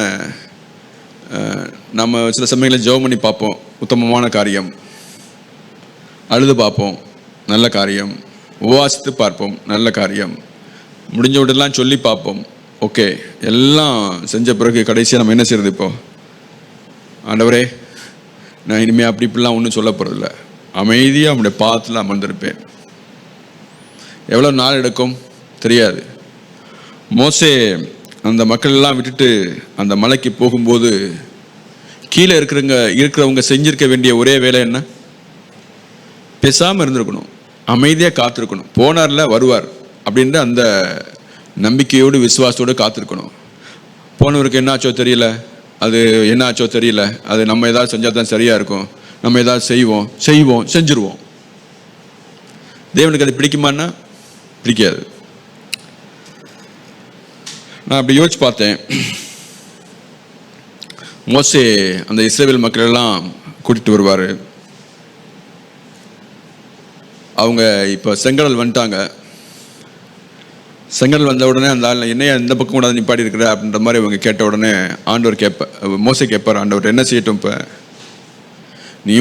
நம்ம சில சமயங்களில் ஜெபம் பண்ணி பார்ப்போம், உத்தமமான காரியம். அழுது பார்ப்போம், நல்ல காரியம். உபவாசித்து பார்ப்போம், நல்ல காரியம். முடிஞ்ச விடலாம் சொல்லி பார்ப்போம், ஓகே. எல்லாம் செஞ்ச பிறகு கடைசியாக நம்ம என்ன செய்யறது? இப்போ ஆண்டவரே, நான் இனிமேல் அப்படி இப்படிலாம் ஒன்றும் சொல்ல போகிறதில்ல, அமைதியாக அவனுடைய பாதத்தில் அமர்ந்திருப்பேன். எவ்வளோ நாள் எடுக்கும் தெரியாது. மோசே அந்த மக்கள் எல்லாம் விட்டுட்டு அந்த மலைக்கு போகும்போது கீழே இருக்கிறவங்க செஞ்சிருக்க வேண்டிய ஒரே வேலை என்ன? பேசாமல் இருந்திருக்கணும், அமைதியாக காத்திருக்கணும். போனார்ல, வருவார் அப்படின்ற அந்த நம்பிக்கையோடு விசுவாசத்தோடு காத்திருக்கணும். போனவருக்கு என்ன ஆச்சோ தெரியல, அது என்ன ஆச்சோ தெரியல, அது நம்ம ஏதாவது செஞ்சால் தான் சரியாக இருக்கும், நம்ம ஏதாவது செய்வோம் செஞ்சுருவோம். தேவனுக்கு அது பிடிக்குமான்னா பிடிக்காது. நான் அப்படி யோசிச்சு பார்த்தேன். மோசே அந்த இஸ்ரவேல் மக்கள் எல்லாம் கூட்டிட்டு வருவார். அவங்க இப்போ செங்கடல் வந்துட்டாங்க. செங்கடல் வந்த உடனே அந்த ஆள் என்னையா இந்த பக்கம் கூட நிப்பாடி இருக்கிற அப்படின்ற மாதிரி அவங்க கேட்ட உடனே மோசே கேட்பார், ஆண்டவர் என்ன செய்யட்டும்? இப்போ நீ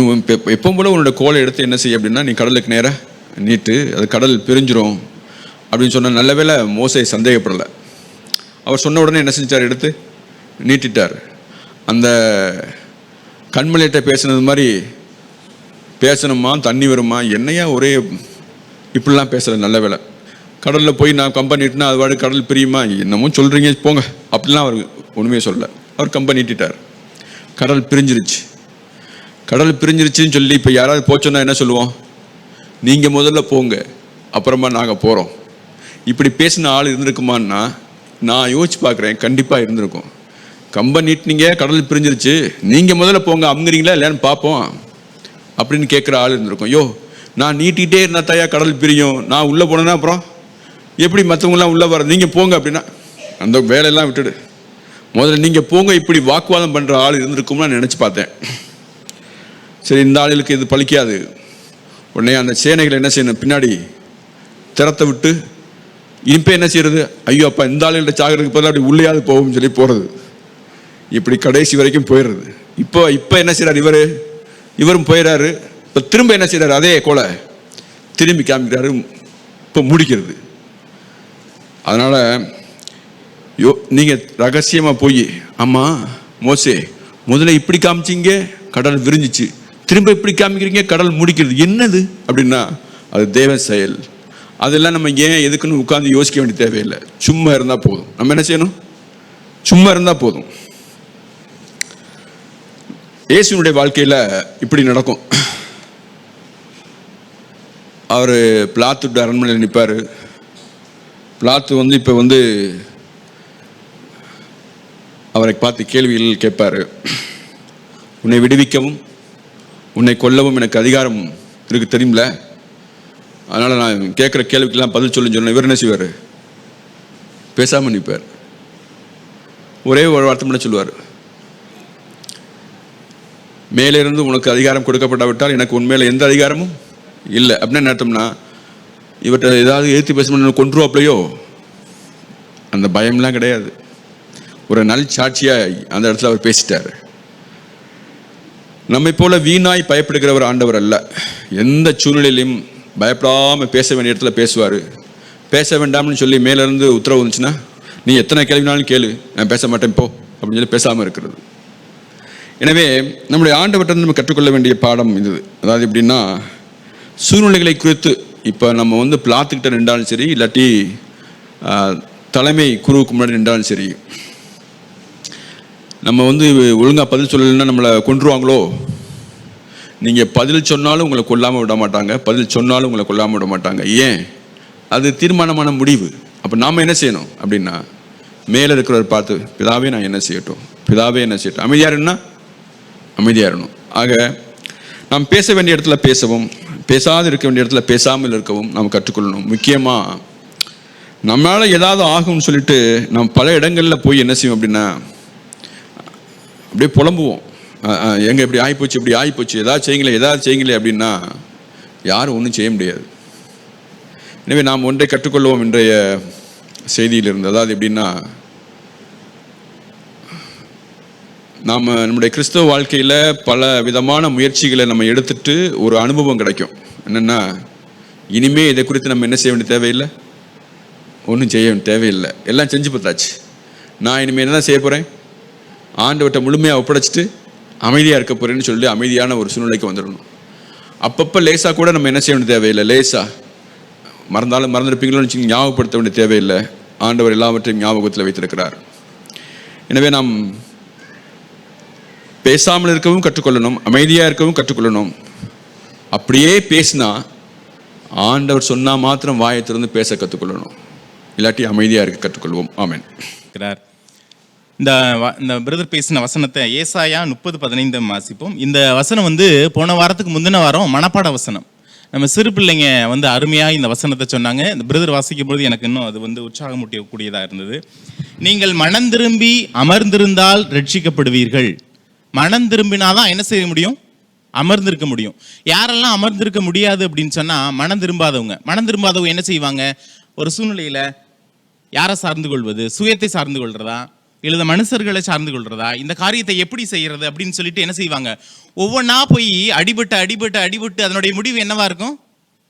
எப்பவும் போல உன்னோட கோலை எடுத்து என்ன செய்ய அப்படின்னா, நீ கடலுக்கு நேராக நீட்டு, அது கடல் பிரிஞ்சிரும் அப்படின்னு சொன்ன. நல்ல வேளை மோசே சந்தேகப்படலை. அவர் சொன்ன உடனே என்ன செஞ்சார்? எடுத்து நீட்டிட்டார். அந்த கண்மலையிட்ட பேசுனது மாதிரி பேசணுமா, தண்ணி வருமா, என்னையா ஒரே இப்படிலாம் பேசலை. நல்ல வேலை கடலில் போய் நான் கம்பெனி நீட்டினா அது வாடு கடல் பிரியுமா, என்னமோ சொல்கிறீங்க போங்க அப்படிலாம் அவர் ஒன்றுமே சொல்லலை. Our company நீட்டிட்டார். கடல் பிரிஞ்சிருச்சு. கடல் பிரிஞ்சிருச்சுன்னு சொல்லி இப்போ யாராவது போச்சோன்னா என்ன சொல்லுவோம்? நீங்கள் முதல்ல போங்க, அப்புறமா நாங்கள் போகிறோம். இப்படி பேசின ஆள் இருந்திருக்குமான்னா நான் யோசிச்சு பார்க்குறேன், கண்டிப்பாக இருந்திருக்கும். கம்பெனி நீட்டினீங்க, கடல் பிரிஞ்சிருச்சு, நீங்கள் முதல்ல போங்க, அமுங்குறீங்களா இல்லைன்னு பார்ப்போம் அப்படின்னு கேட்குற ஆள் இருந்திருக்கும். யோ, நான் நீட்டிகிட்டே இருந்தா தாயா கடல் பிரியும், நான் உள்ளே போனேன்னா அப்புறம் எப்படி மற்றவங்களாம் உள்ளே வர, நீங்கள் போங்க அப்படின்னா அந்த வேலையெல்லாம் விட்டுடு, முதல்ல நீங்கள் போங்க, இப்படி வாக்குவாதம் பண்ணுற ஆள் இருந்திருக்கும்னு நான் நினச்சி பார்த்தேன். சரி, இந்த ஆளுகளுக்கு இது பலிக்காது. உடனே அந்த சேனைகளை என்ன செய்யணும்? பின்னாடி திறத்தை விட்டு இப்போ என்ன செய்யறது? ஐயோ அப்பா, இந்த ஆளுகிட்ட சாகிறதுக்கு பதிலாக அப்படி உள்ளேயாவது போகும்னு சொல்லி போகிறது. இப்படி கடைசி வரைக்கும் போயிடுறது. இப்போ என்ன செய்கிறார்? இவரும் போயிடாரு. இப்போ திரும்ப என்ன செய்கிறார்? அதே கோலை திரும்பி காமிக்கிறாரு. இப்போ முடிக்கிறது. அதனால் நீங்கள் ரகசியமாக போய், ஆமாம் மோசே முதல்ல இப்படி காமிச்சிங்க, கடல் விரிஞ்சிச்சு, திரும்ப இப்படி காமிக்கிறீங்க, கடல் முடிக்கிறது, என்னது அப்படின்னா அது தேவ செயல். அதெல்லாம் நம்ம ஏன் எதுக்குன்னு உட்கார்ந்து யோசிக்க வேண்டிய தேவையில்லை. சும்மா இருந்தால் போதும். நம்ம என்ன செய்யணும்? சும்மா இருந்தால் போதும். இயேசுனுடைய வாழ்க்கையில் இப்படி நடக்கும். அவர் பிலாத்து அரண்மனையில் நிற்பார். பிலாத்து இப்போ அவரை பார்த்து கேள்விகள் கேட்பார். உன்னை விடுவிக்கவும் உன்னை கொல்லவும் எனக்கு அதிகாரம் இருக்கு தெரியுமில்ல, அதனால் நான் கேட்குற கேள்விக்கெல்லாம் பதில் சொல்லுன்னு இவர் என்ன செய்வார்? பேசாமல் நிற்பார். ஒரே ஒரு வார்த்தை மட்டும் சொல்லுவார், மேலிருந்து உனக்கு அதிகாரம் கொடுக்கப்படாவிட்டால் எனக்கு உண்மையில் எந்த அதிகாரமும் இல்லை. அப்படின்னு என்ன அர்த்தம்னா, இவர்கிட்ட ஏதாவது எதிர்த்து பேசணும்னு கொன்றுவாப்லையோ அந்த பயம்லாம் கிடையாது. ஒரு நல் சாட்சியாக அந்த இடத்துல அவர் பேசிட்டார். நம்மை போல வீணாய் பயப்படுகிறவர் ஆண்டவர் அல்ல. எந்த சூழ்நிலையிலையும் பயப்படாமல் பேச வேண்டிய இடத்துல பேசுவார். பேச வேண்டாம்னு சொல்லி மேலேருந்து உத்தரவு வந்துச்சுன்னா, நீ எத்தனை கேள்வினாலும் கேளு, நான் பேச மாட்டேன் போ அப்படின்னு சொல்லி பேசாமல் இருக்கிறது. எனவே நம்முடைய ஆண்டவர்கிட்ட நம்ம கற்றுக்கொள்ள வேண்டிய பாடம் இது. அதாவது எப்படின்னா, சூழ்நிலைகளை குறித்து இப்போ நம்ம பிளாத்துக்கிட்ட நின்றாலும் சரி, இல்லாட்டி தலைமை குருவுக்கு முன்னாடி நின்றாலும் சரி, நம்ம ஒழுங்காக பதில் சொல்லலைன்னா நம்மளை கொன்றுவாங்களோ. நீங்கள் பதில் சொன்னாலும் உங்களை கொல்லாமல் விட மாட்டாங்க, பதில் சொன்னாலும் உங்களை கொல்லாமல் விட மாட்டாங்க. ஏன்? அது தீர்மானமான முடிவு. அப்போ நாம் என்ன செய்யணும் அப்படின்னா, மேலே இருக்கிறவர் பார்த்து, பிதாவே நான் என்ன செய்யட்டும், பிதாவே என்ன செய்யட்டும், அமைதியாக இருக்கணும்னா அமைதியாக இருக்கணும். ஆக நாம் பேச வேண்டிய இடத்துல பேசவும், பேசாது இருக்க வேண்டிய இடத்துல பேசாமல் இருக்கவும் நாம் கற்றுக்கொள்ளணும். முக்கியமாக நம்மளால் ஏதாவது ஆகும்னு சொல்லிட்டு நம்ம பல இடங்களில் போய் என்ன செய்வோம் அப்படின்னா, அப்படியே புலம்புவோம். எங்கே இப்படி ஆகிப்போச்சு, இப்படி ஆகிப்போச்சு, ஏதாவது செய்யுங்களே அப்படின்னா யாரும் ஒன்றும் செய்ய முடியாது. எனவே நாம் ஒன்றை கற்றுக்கொள்வோம் இன்றைய செய்தியிலிருந்து. அதாவது எப்படின்னா, நாம் நம்முடைய கிறிஸ்தவ வாழ்க்கையில் பல விதமான முயற்சிகளை நம்ம எடுத்துட்டு ஒரு அனுபவம் கிடைக்கும். என்னென்னா, இனிமேல் இதை குறித்து நம்ம என்ன செய்ய வேண்டிய தேவையில்லை, ஒன்றும் செய்ய வேண்டிய தேவையில்லை, எல்லாம் செஞ்சு பார்த்தாச்சு. நான் இனிமேல் என்ன தான் செய்ய போகிறேன், ஆண்டவர்கிட்ட முழுமையாக ஒப்படைச்சிட்டு அமைதியாக இருக்க போகிறேன்னு சொல்லி அமைதியான ஒரு சூழ்நிலைக்கு வந்துடணும். அப்பப்போ லேசாக கூட நம்ம என்ன செய்ய வேண்டிய தேவையில்லை. லேசாக மறந்துருப்பீங்களோன்னு வச்சு ஞாபகப்படுத்த வேண்டிய தேவையில்லை. ஆண்டவர் எல்லாவற்றையும் ஞாபகத்தில் வைத்திருக்கிறார். எனவே நாம் பேசாமல் இருக்கவும் கற்றுக்கொள்ளணும், அமைதியாக இருக்கவும் கற்றுக்கொள்ளணும். அப்படியே பேசினா ஆண்டவர் சொன்னால் மாத்திரம் வாயை திறந்து பேச கற்றுக்கொள்ளணும், இல்லாட்டி அமைதியாக இருக்க கற்றுக்கொள்வோம். ஆமென். இந்த பிரதர் பேசின வசனத்தை ஏசாயா 30:15 வாசிப்போம். இந்த வசனம் போன வாரத்துக்கு முந்தின வாரம் மனப்பாட வசனம். நம்ம சிறு பிள்ளைங்க அருமையாக இந்த வசனத்தை சொன்னாங்க. இந்த பிரதர் வாசிக்கும் பொழுது எனக்கு இன்னும் அது உற்சாகமூட்டக்கூடியதாக இருந்தது. நீங்கள் மனம் திரும்பி அமர்ந்திருந்தால் ரட்சிக்கப்படுவீர்கள். மனம் திரும்பினாதான் என்ன செய்ய முடியும், அமர்ந்திருக்க முடியும். யாரெல்லாம் அமர்ந்திருக்க முடியாது அப்படின்னு சொன்னால், மனம் திரும்பாதவங்க என்ன செய்வாங்க, ஒரு சூழ்நிலையில் யாரை சார்ந்து கொள்வது, சுயத்தை சார்ந்து கொள்றதா, இல்லை மனுஷர்களை சார்ந்து கொள்றதா, இந்த காரியத்தை எப்படி செய்யறது அப்படின்னு சொல்லிட்டு என்ன செய்வாங்க, ஒவ்வொன்றா போய் அடிபட்டு அதனுடைய முடிவு என்னவா இருக்கும்,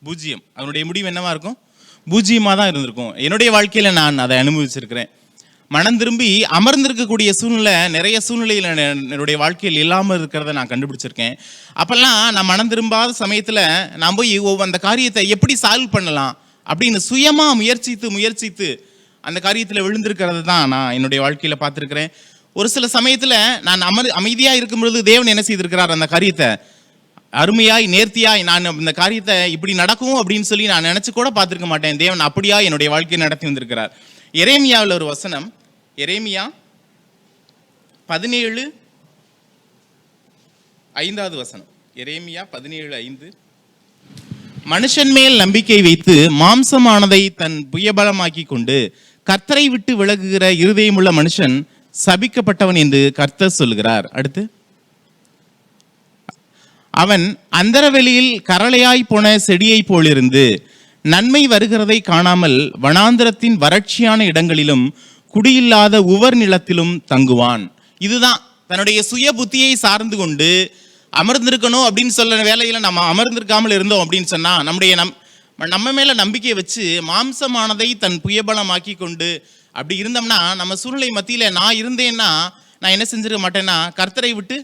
பூஜ்ஜியம். அதனுடைய முடிவு என்னவா இருக்கும், பூஜ்ஜியமாக தான் இருந்திருக்கும். என்னுடைய வாழ்க்கையில் நான் அதை அனுபவிச்சிருக்கிறேன். மனம் திரும்பி அமர்ந்திருக்கக்கூடிய சூழ்நிலை நிறைய சூழ்நிலையில் என்னுடைய வாழ்க்கையில் இல்லாமல் இருக்கிறத நான் கண்டுபிடிச்சிருக்கேன். அப்பெல்லாம் நான் மனம் திரும்பாத சமயத்தில் நான் போய் அந்த காரியத்தை எப்படி சால்வ் பண்ணலாம் அப்படின்னு சுயமாக முயற்சித்து அந்த காரியத்தில் விழுந்திருக்கிறது தான் நான் என்னுடைய வாழ்க்கையில் பார்த்துருக்கிறேன். ஒரு சில சமயத்தில் நான் அமைதியாக இருக்கும் பொழுது தேவன் என்ன செய்திருக்கிறார், அந்த காரியத்தை அருமையாய் நேர்த்தியாய் நான் இந்த காரியத்தை இப்படி நடக்கும் அப்படின்னு சொல்லி நான் நினச்சி கூட பார்த்துருக்க மாட்டேன். தேவன் அப்படியா என்னுடைய வாழ்க்கையை நடத்தி வந்திருக்கிறார். எரேமியாவில் ஒரு வசனம், எரேமியா 17:5 வசனம். எரேமியா 17:5. மனுஷன் மேல் நம்பிக்கை வைத்து மாம்சமானதை தன் புயபலமாக்கி கொண்டு கர்த்தரை விட்டு விலகுகிற இருதயமுள்ள மனுஷன் சபிக்கப்பட்டவன் என்று கர்த்தர் சொல்கிறார். அடுத்து, அவன் அந்தரவெளியில் கரளையாய் போன செடியை போலிருந்து நன்மை வருகிறதை காணாமல் வனாந்திரத்தின் வறட்சியான இடங்களிலும் குடியில்லாத உவர் நிலத்திலும் தங்குவான். இதுதான் தன்னுடைய சுய புத்தியை சார்ந்து கொண்டு அமர்ந்திருக்கணும் அப்படின்னு சொல்ல வேலையில நம்ம அமர்ந்திருக்காமல் இருந்தோம் அப்படின்னு சொன்னா, நம்ம மேல நம்பிக்கையை வச்சு மாம்சமானதை தன் புயபலமாக்கி கொண்டு அப்படி இருந்தோம்னா, நம்ம சூழ்நிலை மத்தியில நான் இருந்தேன்னா நான் என்ன செஞ்சிருக்க மாட்டேன்னா, கர்த்தரை விட்டு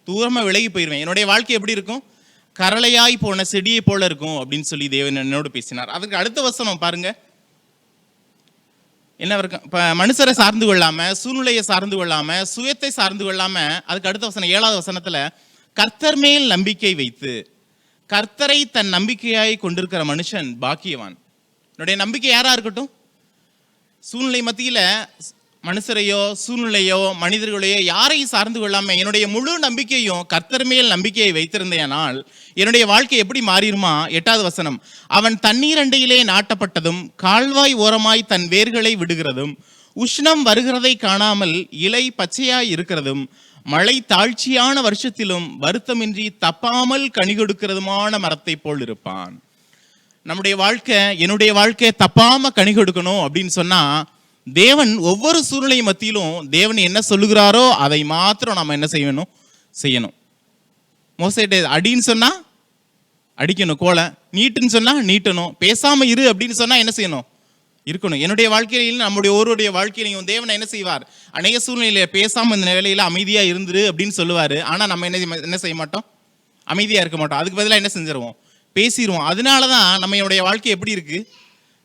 தூரமா விலகி போயிடுவேன். என்னுடைய வாழ்க்கை எப்படி இருக்கும், கரளையாய் போன செடியை போல இருக்கும் அப்படின்னு சொல்லி தேவன் என்னோடு பேசினார். அதுக்கு அடுத்த வசனம் பாருங்க என்ன இருக்கும். இப்போ மனுஷரை சார்ந்து கொள்ளாம, சூழ்நிலையை சார்ந்து கொள்ளாம, சுயத்தை சார்ந்து கொள்ளாம, அதுக்கு அடுத்த வசனம் 7வது வசனத்துல கர்த்தர் மேல் நம்பிக்கை வைத்து, கர்த்தரை தன் நம்பிக்கையாய் கொண்டிருக்கிற மனுஷன் பாக்கியவான். என்னுடைய நம்பிக்கை யாரா இருக்கட்டும், சூழ்நிலை மத்தியில மனுஷரையோ சூழ்நிலையோ மனிதர்களையோ யாரையும் சார்ந்து கொள்ளாம என்னுடைய முழு நம்பிக்கையும் கர்த்தர் மேல் நம்பிக்கையை வைத்திருந்தேனால் என்னுடைய வாழ்க்கை எப்படி மாறிடுமா. 8வது வசனம், அவன் தண்ணீர் அண்டையிலே நாட்டப்பட்டதும் கால்வாய் ஓரமாய் தன் வேர்களை விடுகிறதும் உஷ்ணம் வருகிறதை காணாமல் இலை பச்சையாய் இருக்கிறதும் மழை தாழ்ச்சியான வருஷத்திலும் வருத்தமின்றி தப்பாமல் கனி கொடுக்கிறதுமான மரத்தை போல் இருப்பான். நம்முடைய வாழ்க்கை, என்னுடைய வாழ்க்கை தப்பாம கனி கொடுக்கணும் அப்படின்னு சொன்னா தேவன் ஒவ்வொரு சூழ்நிலை மத்தியிலும் தேவன் என்ன சொல்லுகிறாரோ அதை மாத்திரம் நம்ம என்ன செய்யணும். மோசேட்ட அடின்னு சொன்னா அடிக்கணும், கோலை நீட்டுன்னு சொன்னா நீட்டணும், பேசாம இரு அப்படின்னு சொன்னா என்ன செய்யணும், இருக்கணும். என்னுடைய வாழ்க்கையிலும் நம்முடைய ஒருவருடைய வாழ்க்கையிலையும் தேவன் என்ன செய்வார், அநேக சூழ்நிலையில பேசாம இந்த வேலையில அமைதியா இருந்துரு அப்படின்னு சொல்லுவாரு. ஆனா நம்ம என்ன செய்ய மாட்டோம், அமைதியா இருக்க மாட்டோம். அதுக்கு பதிலாக என்ன செஞ்சிருவோம், பேசிடுவோம். அதனாலதான் நம்மளுடைய வாழ்க்கை எப்படி இருக்கு,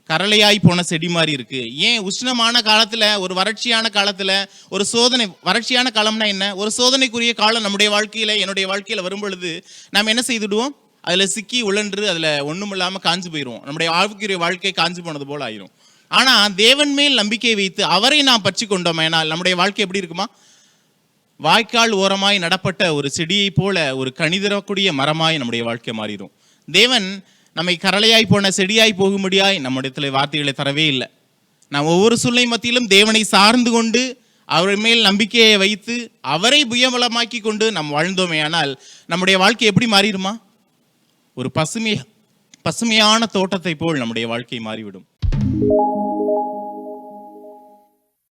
கரளையாய் போன செடி மாதிரி இருக்கு. ஏன் உஷ்ணமான காலத்துல, ஒரு வறட்சியான காலத்துல, ஒரு சோதனை, வறட்சியான காலம்னா என்ன, ஒரு சோதனைக்குரிய காலம் நம்முடைய வாழ்க்கையில, என்னுடைய வாழ்க்கையில வரும் பொழுது நாம் என்ன செய்துடுவோம், அதுல சிக்கி உழன்று அதுல ஒண்ணும் இல்லாம காஞ்சு போயிடுவோம். நம்முடைய வாழ்க்கை காஞ்சு போனது போல ஆயிரும். ஆனா தேவன் மேல் நம்பிக்கை வைத்து அவரை நாம் பற்றி கொண்டோம் ஏனால் நம்முடைய வாழ்க்கை எப்படி இருக்குமா, வாய்க்கால் ஓரமாய் நடப்பட்ட ஒரு செடியை போல ஒரு கனி தரக்கூடிய மரமாய் நம்முடைய வாழ்க்கை மாறிடும். தேவன் நம்மை கரளையாய் போன செடியாய் போகும்படியாய் நம்மிடத்துல வார்த்தைகளை தரவே இல்லை. நாம் ஒவ்வொரு சூழ்நிலை மத்தியிலும் தேவனை சார்ந்து கொண்டு அவர் மேல் நம்பிக்கையை வைத்து அவரை புயபலமாக்கி கொண்டு நாம் வாழ்ந்தோமே ஆனால் நம்முடைய வாழ்க்கை எப்படி மாறிடுமா, ஒரு பசுமையான தோட்டத்தை போல் நம்முடைய வாழ்க்கை மாறிவிடும்.